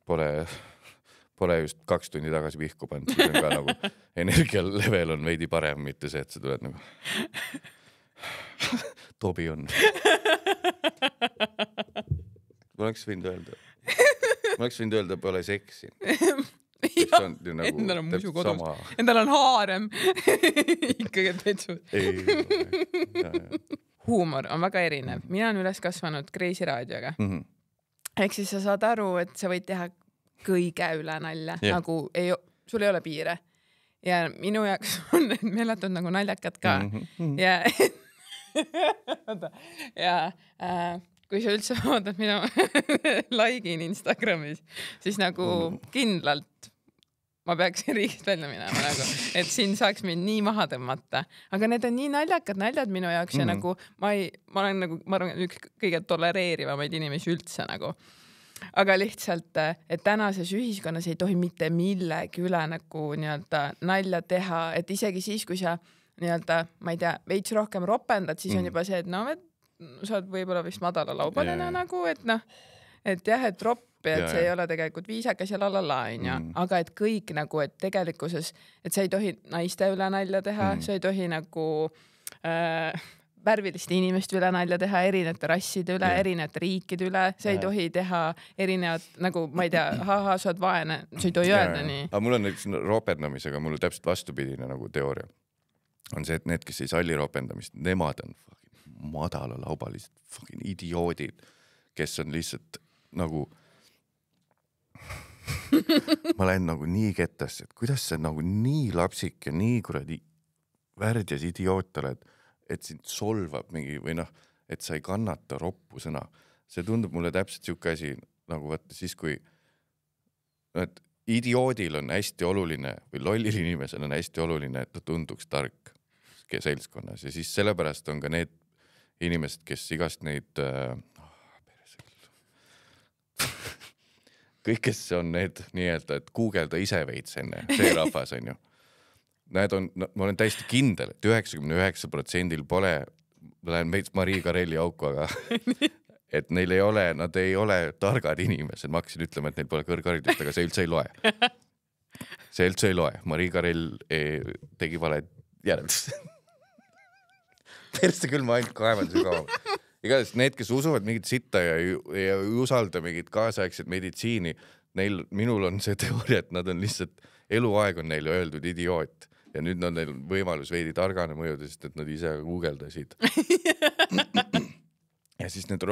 pole just 2 tundi tagasi vihku pannud. Siis on ka nagu energia level on veidi parem, mitte see, et sa tuled nagu Tobi on. Ma oleks võinud öelda, pole seksi. Endal on musu kodus. Endal on haarem. Ikkagi petsu. Huumor on väga erinev. Mina olen üles kasvanud Kreisi raadioga. Ehk siis sa saad aru, et sa võid teha kõige üle nalja. Nagu sul ei ole piire. Ja minu jaoks on need meeletud nagu naljakad ka. Ja kui sa üldse vaatad minu likein Instagramis, siis nagu kindlalt ma peaksin riigist välja minema nagu, et siin saaks mind nii maha tõmmata. Aga need on nii naljakad naljad minu jaoks ja nagu ma olen nagu, ma arvan, üks kõige tolereerivamaid inimesi üldse nagu. Aga lihtsalt, et tänases ühiskonnas ei tohi mitte millegi üle nagu nii-öelda nalja teha, et isegi siis, kui sa nii-öelda, ma ei tea, veits rohkem ropendad, siis on juba see, et sa oled võib-olla vist madala laubaline nagu, et et jah, et ropp ja et see ei ole tegelikult viisakas ja lalala, aga et kõik nagu, et tegelikkuses, et sa ei tohi naiste üle nalja teha, sa ei tohi nagu värviliste inimeste üle nalja teha, erinevate rasside üle, erinevate riikide üle, sa ei tohi teha erinevad, nagu ma ei tea, sa oled vaene, sa ei tohi öelda nii. Aga mul on näiteks ropendamisega, mul on täpselt vastupidine nagu teooria. On see, et need, kes ei salli ropendamist, nemad on madalalaubalised idioodid, kes on lihtsalt nagu ma lähen nagu nii kettasse, et kuidas sa nagu nii lapsik ja nii kuradi värdjas idioot oled, et sind solvab mingi või et sa ei kannata roppu sõna. See tundub mulle täpselt siuke asi, nagu vaata siis, kui et idioodil on hästi oluline või lollil inimesel on hästi oluline, et ta tunduks tark seltskonnas ja siis sellepärast on ka need inimesed, kes igast neid kõik, kes on need nii-öelda, et guugelda ise veits enne, see rahvas on ju. Need on, ma olen täiesti kindel, et 99% pole, ma lähen veits Marii Karelli auku, aga et neil ei ole, nad ei ole targad inimesed. Ma hakkasin ütlema, et neil pole kõrgharidust, aga see üldse ei loe. See üldse ei loe. Marii Karell tegi vale järeldust. Perste küll ma ainult kaevan sügavam. Igatahes need, kes usuvad mingit sitta ja ei usalda mingit kaasaegset meditsiini, minul on see teooria, et nad on lihtsalt, eluaeg on neile öeldud idioot ja nüüd on neil võimalus veidi targane mõjuda, sest et nad ise guugeldasid. Ja siis need,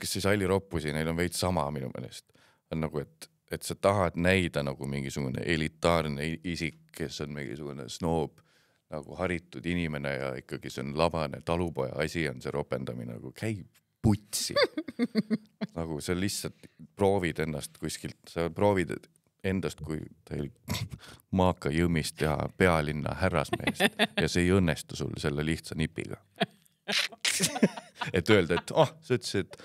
kes siis halli roppusi, neil on veits sama minu meelest. On nagu, et sa tahad näida nagu mingisugune elitaarne isik, kes on mingisugune snoob, nagu haritud inimene ja ikkagi see on labane talupoja asi on see ropendamine, nagu käib putsi. Nagu sa lihtsalt proovid ennast kuskilt, sa proovid endast, kui teil maaka jõmmist teha pealinna härrasmeest ja see ei õnnestu sul selle lihtsa nipiga. Et öelda, et sa ütlesid, et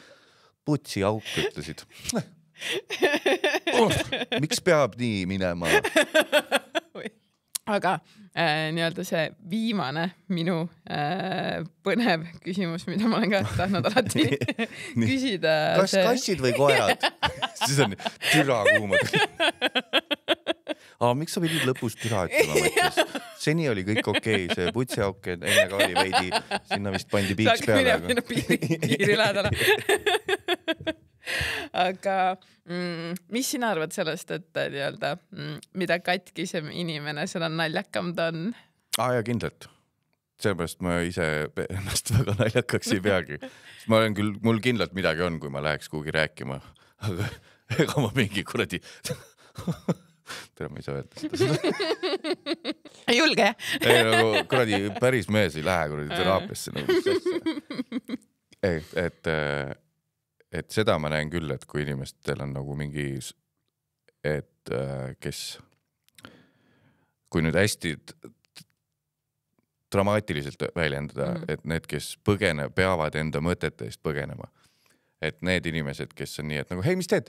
putsi auk ütlesid. Miks peab nii minema? Aga nii-öelda see viimane minu põnev küsimus, mida ma olen ka tahtnud alati küsida. Kas kassid või koerad? Siis on türa kuumad. Miks sa pidid lõpus türa ütlema, mõtles? Seni oli kõik okei, see putsiauk enne ka oli veidi, sinna vist pandi piiks peale. Saaks piiri lähedale. Aga mis sina arvad sellest, et nii-öelda, mida katkisem inimene, seda naljakam ta on? Ja kindlalt. Sellepärast ma ise ennast väga naljakaks ei peagi. Ma olen küll, mul kindlalt midagi on, kui ma läheks kuhugi rääkima. Aga ega ma mingi kuradi... Tere, ma ei saa öelda seda. Julge. Ei, nagu kuradi päris mees ei lähe kuradi teraapiasse. Nagu et seda ma näen küll, et kui inimestel on nagu mingi, et kes, kui nüüd hästi dramaatiliselt väljendada, et need, kes peavad enda mõtete eest põgenema. Et need inimesed, kes on nii, et nagu, hei, mis teed?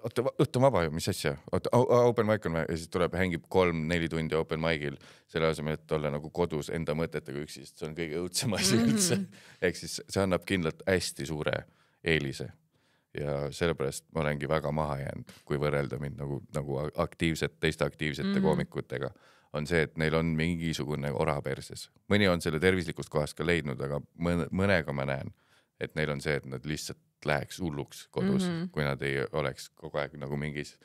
Õhtu on vaba ju, mis asja? Open mic on ja siis tuleb, hängib 3-4 tundi open mic'il selle asemel, et olla nagu kodus enda mõtetega üksi, sest see on kõige õudsem asi üldse. Ehk siis see annab kindlalt hästi suure eelise ja sellepärast ma olengi väga maha jäänud, kui võrrelda mind nagu teiste aktiivsete koomikutega, on see, et neil on mingisugune oraperses. Mõni on selle tervislikust kohast ka leidnud, aga mõnega ma näen, et neil on see, et nad lihtsalt läheks hulluks kodus, kui nad ei oleks kogu aeg nagu mingis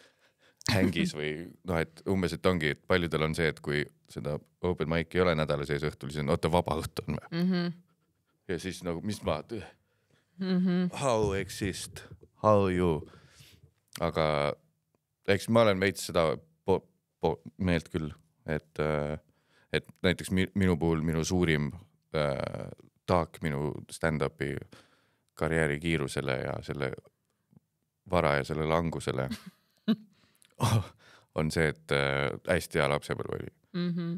hängis või et umbes, et ongi, et paljudel on see, et kui seda open mic ei ole nädala sees õhtul, siis on vaba õhtu on või. Ja siis nagu, mis ma how exist, how you, aga eks ma olen veits seda meelt küll, et näiteks minu puhul minu suurim taak minu stand-upi karjääri kiirusele ja selle vara ja selle langusele on see, et hästi hea lapsepõlv oli.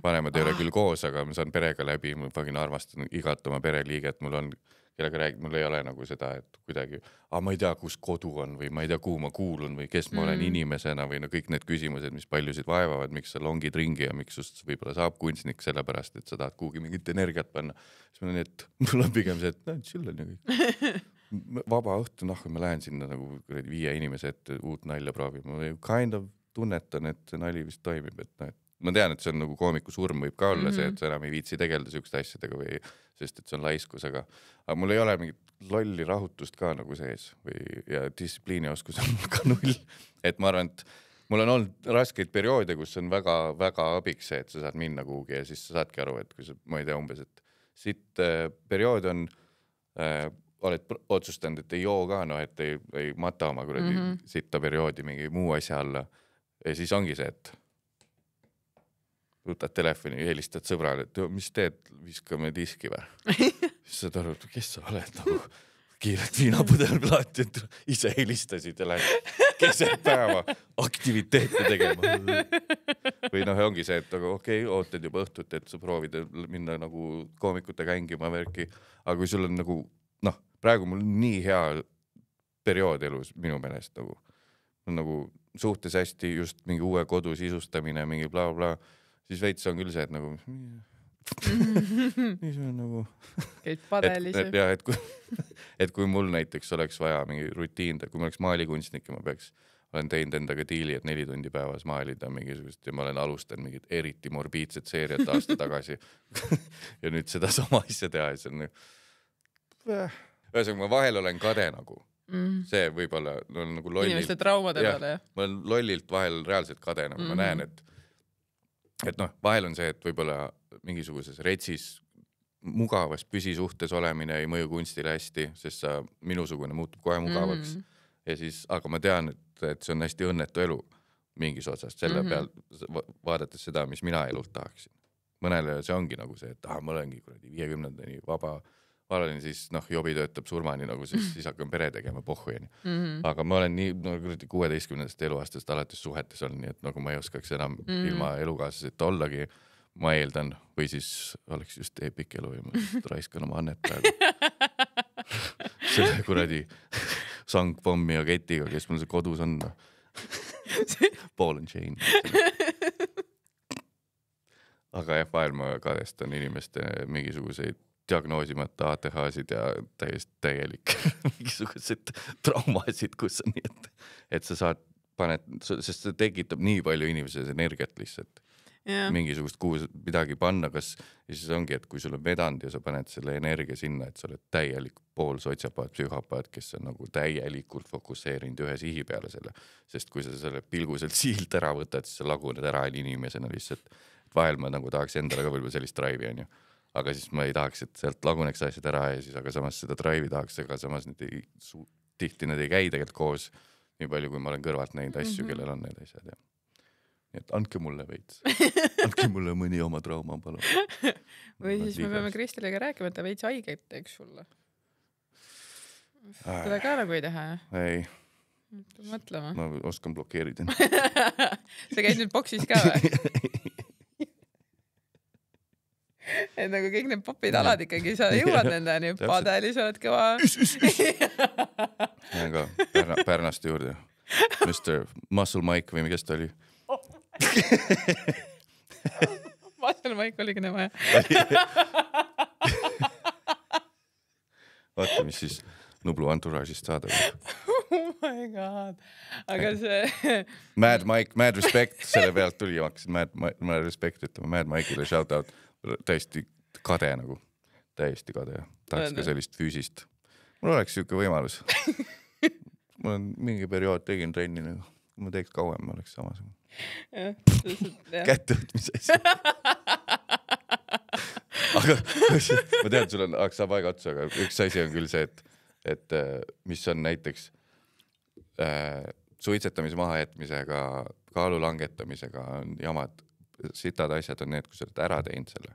Vanemad ei ole küll koos, aga ma saan perega läbi, ma pagin armastan igat oma pereliiget, mul on, kellega räägid, mul ei ole nagu seda, et kuidagi, ma ei tea, kus kodu on või ma ei tea, kuhu ma kuulun või kes ma olen inimesena või no kõik need küsimused, mis paljusid vaevavad, miks sa longid ringi ja miks just võib-olla saab kunstnik sellepärast, et sa tahad kuhugi mingit energiat panna. Siis ma olen, et mul on pigem see, et chill on ju kõik. Vaba õhtu, ma lähen sinna nagu 5 inimese ette uut nalja proovima. Ma kind of tunnetan, et see nali vist toimib, et ma tean, et see on nagu koomiku surm võib ka olla see, et sa enam ei viitsi tegelda sükste asjadega või sest, et see on laiskus, aga mul ei ole mingit lolli rahutust ka nagu sees ja distsipliinioskus on ka 0. Et ma arvan, et mul on olnud raskeid perioode, kus on väga, väga abiks see, et sa saad minna kuhugi ja siis sa saadki aru, et kui sa, ma ei tea umbes, et siit periood on, oled otsustanud, et ei joo ka, et ei mata oma kuradi sitta perioodi mingi muu asja alla ja siis ongi see, et võtad telefoni, helistad sõbrale, et mis teed, viskame diski või? Siis saad aru, et kes sa oled nagu kiiret viinapudel plaati, et ise helistasid ja lähed keset päeva aktiviteete tegema. Või ongi see, et okei, ootad juba õhtut, et sa proovid minna nagu koomikutega hängima värki, aga kui sul on nagu, praegu mul nii hea periood elus minu meelest nagu, nagu suhtes hästi just mingi uue kodu sisustamine, mingi bla bla, siis veits on küll see, et nagu mis on nagu käid padelis. et kui mul näiteks oleks vaja mingi rutiin, kui ma oleks maalikunstnik ja ma olen teinud endaga diili, et 4 tundi päevas maalida mingisugust ja ma olen alustanud mingit eriti morbiidset seeriat aasta tagasi ja nüüd seda sama asja teha ja see on ühesõnaga ma vahel olen kade nagu. See võib-olla on nagu lollilt. Inimeste traumade peale, jah. Ma olen lollilt vahel reaalselt kade, nagu ma näen, et noh, vahel on see, et võib-olla mingisuguses retsis mugavas püsisuhtes olemine ei mõju kunstile hästi, sest minusugune muutub kohe mugavaks. Ja siis, aga ma tean, et see on hästi õnnetu elu mingis otsast selle peal, vaadates seda, mis mina elult tahaksin. Mõnele see ongi nagu see, et ma olengi 50-ndani vaba, olen siis, jobi töötab surmani, nagu siis hakkan pere tegema pohhuini. Aga ma olen nii 16. eluaastast alates suhetes olnud, nii et nagu ma ei oskaks enam ilma elukaaslaseta ollagi, ma eeldan, või siis oleks just epic elu ja ma raiskan oma annet praegu. Selle kuradi sangpommi ja ketiga, kes mul see kodus on. Ball and chain. Aga jah, vahel ma kadestan inimeste mingisuguseid diagnoosimata ATH-sid ja täielik mingisugused traumasid, kus on nii, et sa sest see tekitab nii palju inimeses energiat lihtsalt. Mingisugust kuhu midagi panna, ja siis ongi, et kui sul on vedanud ja sa paned selle energia sinna, et sa oled täielik pool sotsiopaat, psühhopaat, kes on nagu täielikult fokusseerinud ühe sihi peale selle, sest kui sa selle pilguselt siilt ära võtad, siis sa laguned ära inimesena lihtsalt, et vahel ma nagu tahaks endale ka võib-olla sellist drive'i on ju, aga siis ma ei tahaks, et sealt laguneks asjad ära ja siis, aga samas seda drive'i tahaks, aga samas tihti need ei käi tegelikult koos nii palju, kui ma olen kõrvalt neid asju, kellel on need asjad ja et andke mulle veits. Andke mulle mõni oma trauma, palun. Või siis me peame Kristeliga rääkima, et ta veits haiget teeks sulle. Teda ka nagu ei taha, jah? Ei. Mõtlema. Ma oskan blokeerida. Sa käid nüüd boksis ka või? Et nagu kõik need popid alad ikkagi, sa jõuad nendeni, padelis oled kõva. Aga Pärnaste juurde. Mr. Muscle Mike või kes ta oli? Muscle Mike oligi nema, Vaata, mis siis Nublu Entourage'ist saada. Oh my god. Aga see... Mad Mike, Mad Respect, selle pealt tuli ja hakkasin Mad Respect ütlema. Mad Mike'ile shout out. Täiesti kade nagu. Täiesti kade. Tahaks ka sellist füüsist. Mul oleks siuke võimalus. Mul on mingi periood tegin trenni nagu. Kui ma teeks kauem, ma oleks samasugune. Kättevõtmises. Aga ma tean, sul on saab aega otsa, aga üks asi on küll see, et mis on näiteks suitsetamise mahajätmisega, kaalu langetamisega on jamad, sitad asjad on need, kui sa oled ära teinud selle,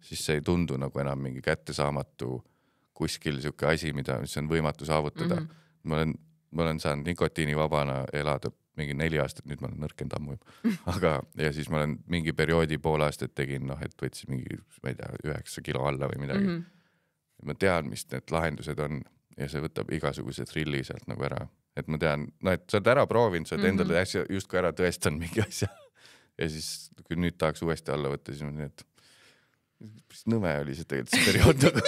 siis see ei tundu nagu enam mingi kättesaamatu kuskil siuke asi, mis on võimatu saavutada. Ma olen saanud nikotiinivabana elada mingi 4 aastat, nüüd ma olen nõrkend ammu juba. Aga ja siis ma olen mingi perioodi pool aastat tegin, et võtsin mingi, ma ei tea, 9 kilo alla või midagi. Ma tean, mis need lahendused on ja see võtab igasuguse trilli sealt nagu ära. Et ma tean, et sa oled ära proovinud, sa oled endale asja justkui ära tõestanud mingi asja. Ja siis, kui nüüd tahaks uuesti alla võtta, siis ma nii, et nõme oli see tegelikult see periood nagu,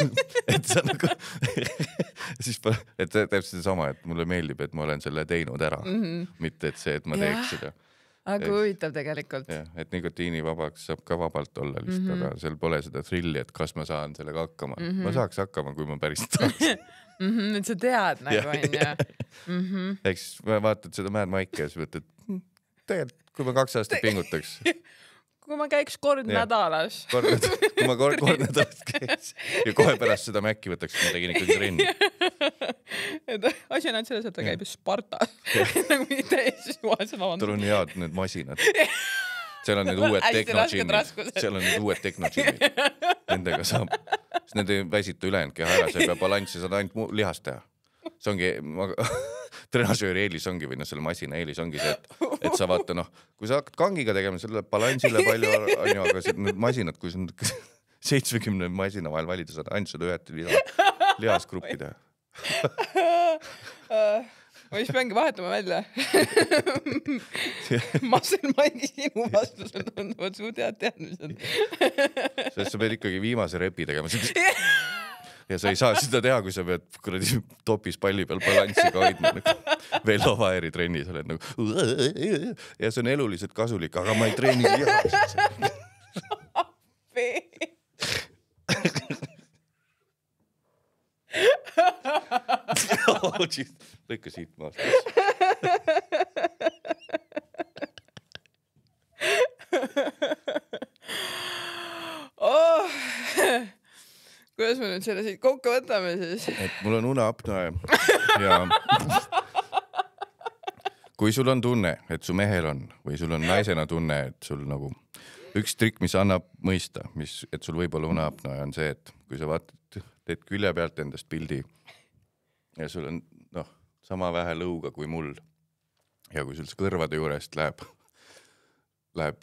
et sa nagu siis et täpselt sama, et mulle meeldib, et ma olen selle teinud ära, mitte et see, et ma teeks seda. Aga huvitav tegelikult. Ja, et nikotiinivabaks saab ka vabalt olla lihtsalt, aga seal pole seda thrilli, et kas ma saan sellega hakkama. Ma saaks hakkama, kui ma päris tahaks. Et sa tead nagu on ja. Eks vaatad seda Mad Mike'i ja siis võtad, tegelikult, kui ma 2 aastat pingutaks. Kui ma käiks kord nädalas. Kui ma kord nädalas käiks ja kohe pärast seda Mäkki võtaks, ma tegin ikkagi trenni. Asi on ainult selles, et ta käib Spartas. Nagu nii täiesti suvases vabandus. Tal on head need masinad. Seal on need uued teknodžimid. Seal on need uued teknodžimid. Nendega saab. Sest need ei väsita ülejäänud keha ära, sa ei pea balanssi, saad ainult lihast teha. See ongi... Trenažööri eelis ongi või selle masina eelis ongi see, et sa vaata, kui sa hakkad kangiga tegema, selle balansile palju on ju, aga need masinad, kui sa 70 masina vahel valida saad, ainult seda ühete lihasgruppi teha. ma just peangi vahetama välja. Muscle Mike'i sinu vastusel tunduvad suud head teadmised. Sest sa pead ikkagi viimase repi tegema. Ja sa ei saa seda teha, kui sa pead kuradi topis palli peal balanssiga hoidma. Veel Lovaeri trennis oled nagu ja see on eluliselt kasulik, aga ma ei treeni lihased. Lõika siit maast. Kuidas me nüüd selle siit kokku võtame siis? Et mul on uneapnoe ja kui sul on tunne, et su mehel on või sul on naisena tunne, et sul nagu üks trikk, mis annab mõista, et sul võib olla uneapnoe on see, et kui sa vaatad, teed külje pealt endast pildi ja sul on sama vähe lõuga kui mul ja kui sul kõrvade juurest läheb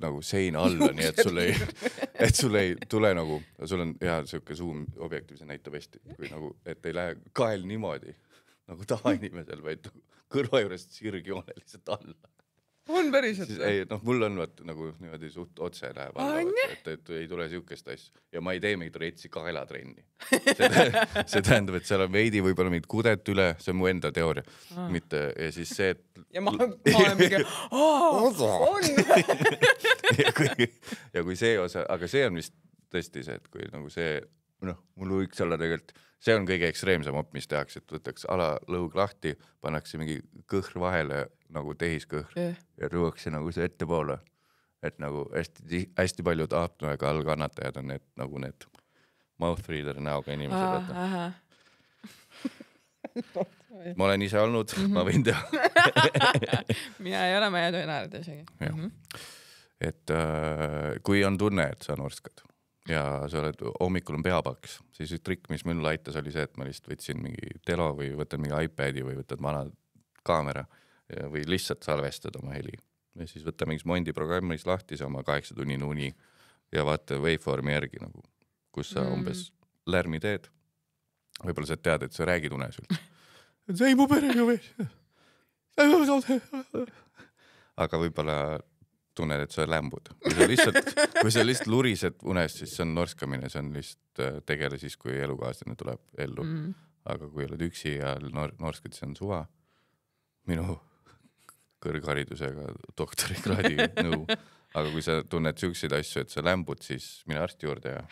nagu seina alla, nii et sul ei tule nagu, sul on siuke zoom objektiiv, see näitab hästi, kui nagu, et ei lähe kael niimoodi nagu tavainimesel, vaid kõrva juurest sirgjoone lihtsalt alla. On päriselt? Ei, mul on nagu niimoodi suht otse läheb alla, et ei tule siukest asju. Ja ma ei tee meid retsi kaelatrenni. See tähendab, et seal on veidi võib-olla meid kudet üle, see on mu enda teooria. Mitte, ja siis see, et... Ja ma olen mingi, on! Ja kui see osa, aga see on vist tõesti see, et kui nagu see, mul võiks olla tegelikult, see on kõige ekstreemsem op, mis tehakse, et võtaks alalõug lahti, pannakse mingi kõhr vahele nagu tehiskõhr ja tuuakse nagu see ettepoole, et nagu hästi paljud apnoega all kannatajad on need nagu need mouth reader näoga inimesed. Ma olen ise olnud, ma võin teha. Mina ei ole, ma ei tõenäärida isegi. Et kui on tunne, et sa norskad ja sa oled hommikul on peapaks, siis üks trikk, mis mul aitas, oli see, et ma lihtsalt võtsin mingi telo või võtan mingi iPadi või võtad vana kaamera või lihtsalt salvestad oma heli. Ja siis võtta mingis Mondi programmis lahti see oma 8 tunnine uni ja vaata waveformi järgi, nagu, kus sa umbes lärmi teed. Võib-olla sa tead, et sa räägid unes üldse. See ei mu pere ju veel. Aga võib-olla tunned, et sa lämbud. Kui sa lihtsalt lurised unes, siis see on norskamine, see on lihtsalt tegele siis, kui elukaaslane tuleb ellu. Aga kui oled üksi ja norskad, see on suva. Minu kõrgharidusega doktorikraadi nõu. Aga kui sa tunned siukseid asju, et sa lämbud, siis mine arsti juurde ja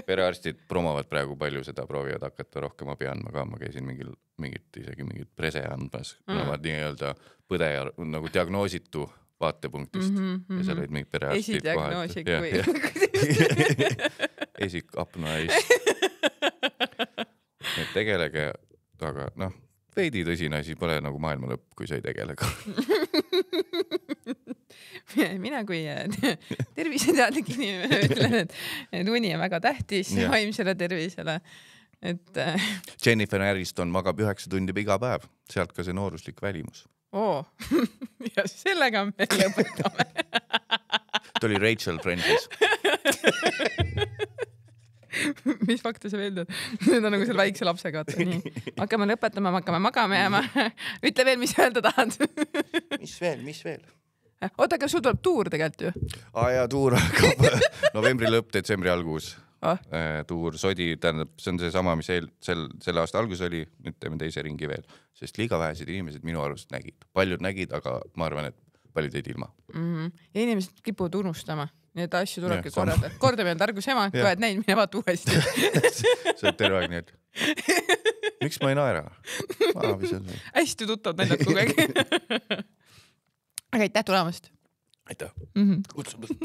perearstid promovad praegu palju seda, proovivad hakata rohkem abi andma ka. Ma käisin isegi mingit prese andmas. Nad nii-öelda põdeja nagu diagnoositu vaatepunktist ja seal olid mingid perearstid kohad. Esidiagnoosi kui. Esikapnoa et tegelege, aga veidi tõsine asi pole nagu maailma lõpp, kui sa ei tegelega. Mina kui terviseteadlik inimene ütlen, et uni on väga tähtis vaimsele tervisele. Jennifer Aniston magab 9 tundi iga päev, sealt ka see nooruslik välimus. Ja sellega me lõpetame. Ta oli Rachel Friendsis. Mis fakte sa veel tead? Nüüd on nagu selle väikse lapsega. Nii. Hakkame lõpetama, hakkame magama jääma. Ütle veel, mis öelda tahad. Mis veel? Oota, aga sul tuleb tuur tegelikult ju? Ja tuur hakkab novembri lõpp, detsembri algus. Tuur sodi, tähendab, see on see sama, mis selle aasta algus oli, nüüd teeme teise ringi veel, sest liiga vähesed inimesed minu arvust nägid. Paljud nägid, aga ma arvan, et paljud jäid ilma. Ja inimesed kipuvad unustama. Nii et asju tulebki korrata. Kordame on targus ema, kui oled näinud, mine vaata uuesti. See on terve aeg nii, et miks ma ei naera? Hästi tuttavad näidad kogu aeg. Aga aitäh tulemast. Aitäh. Kutsumast.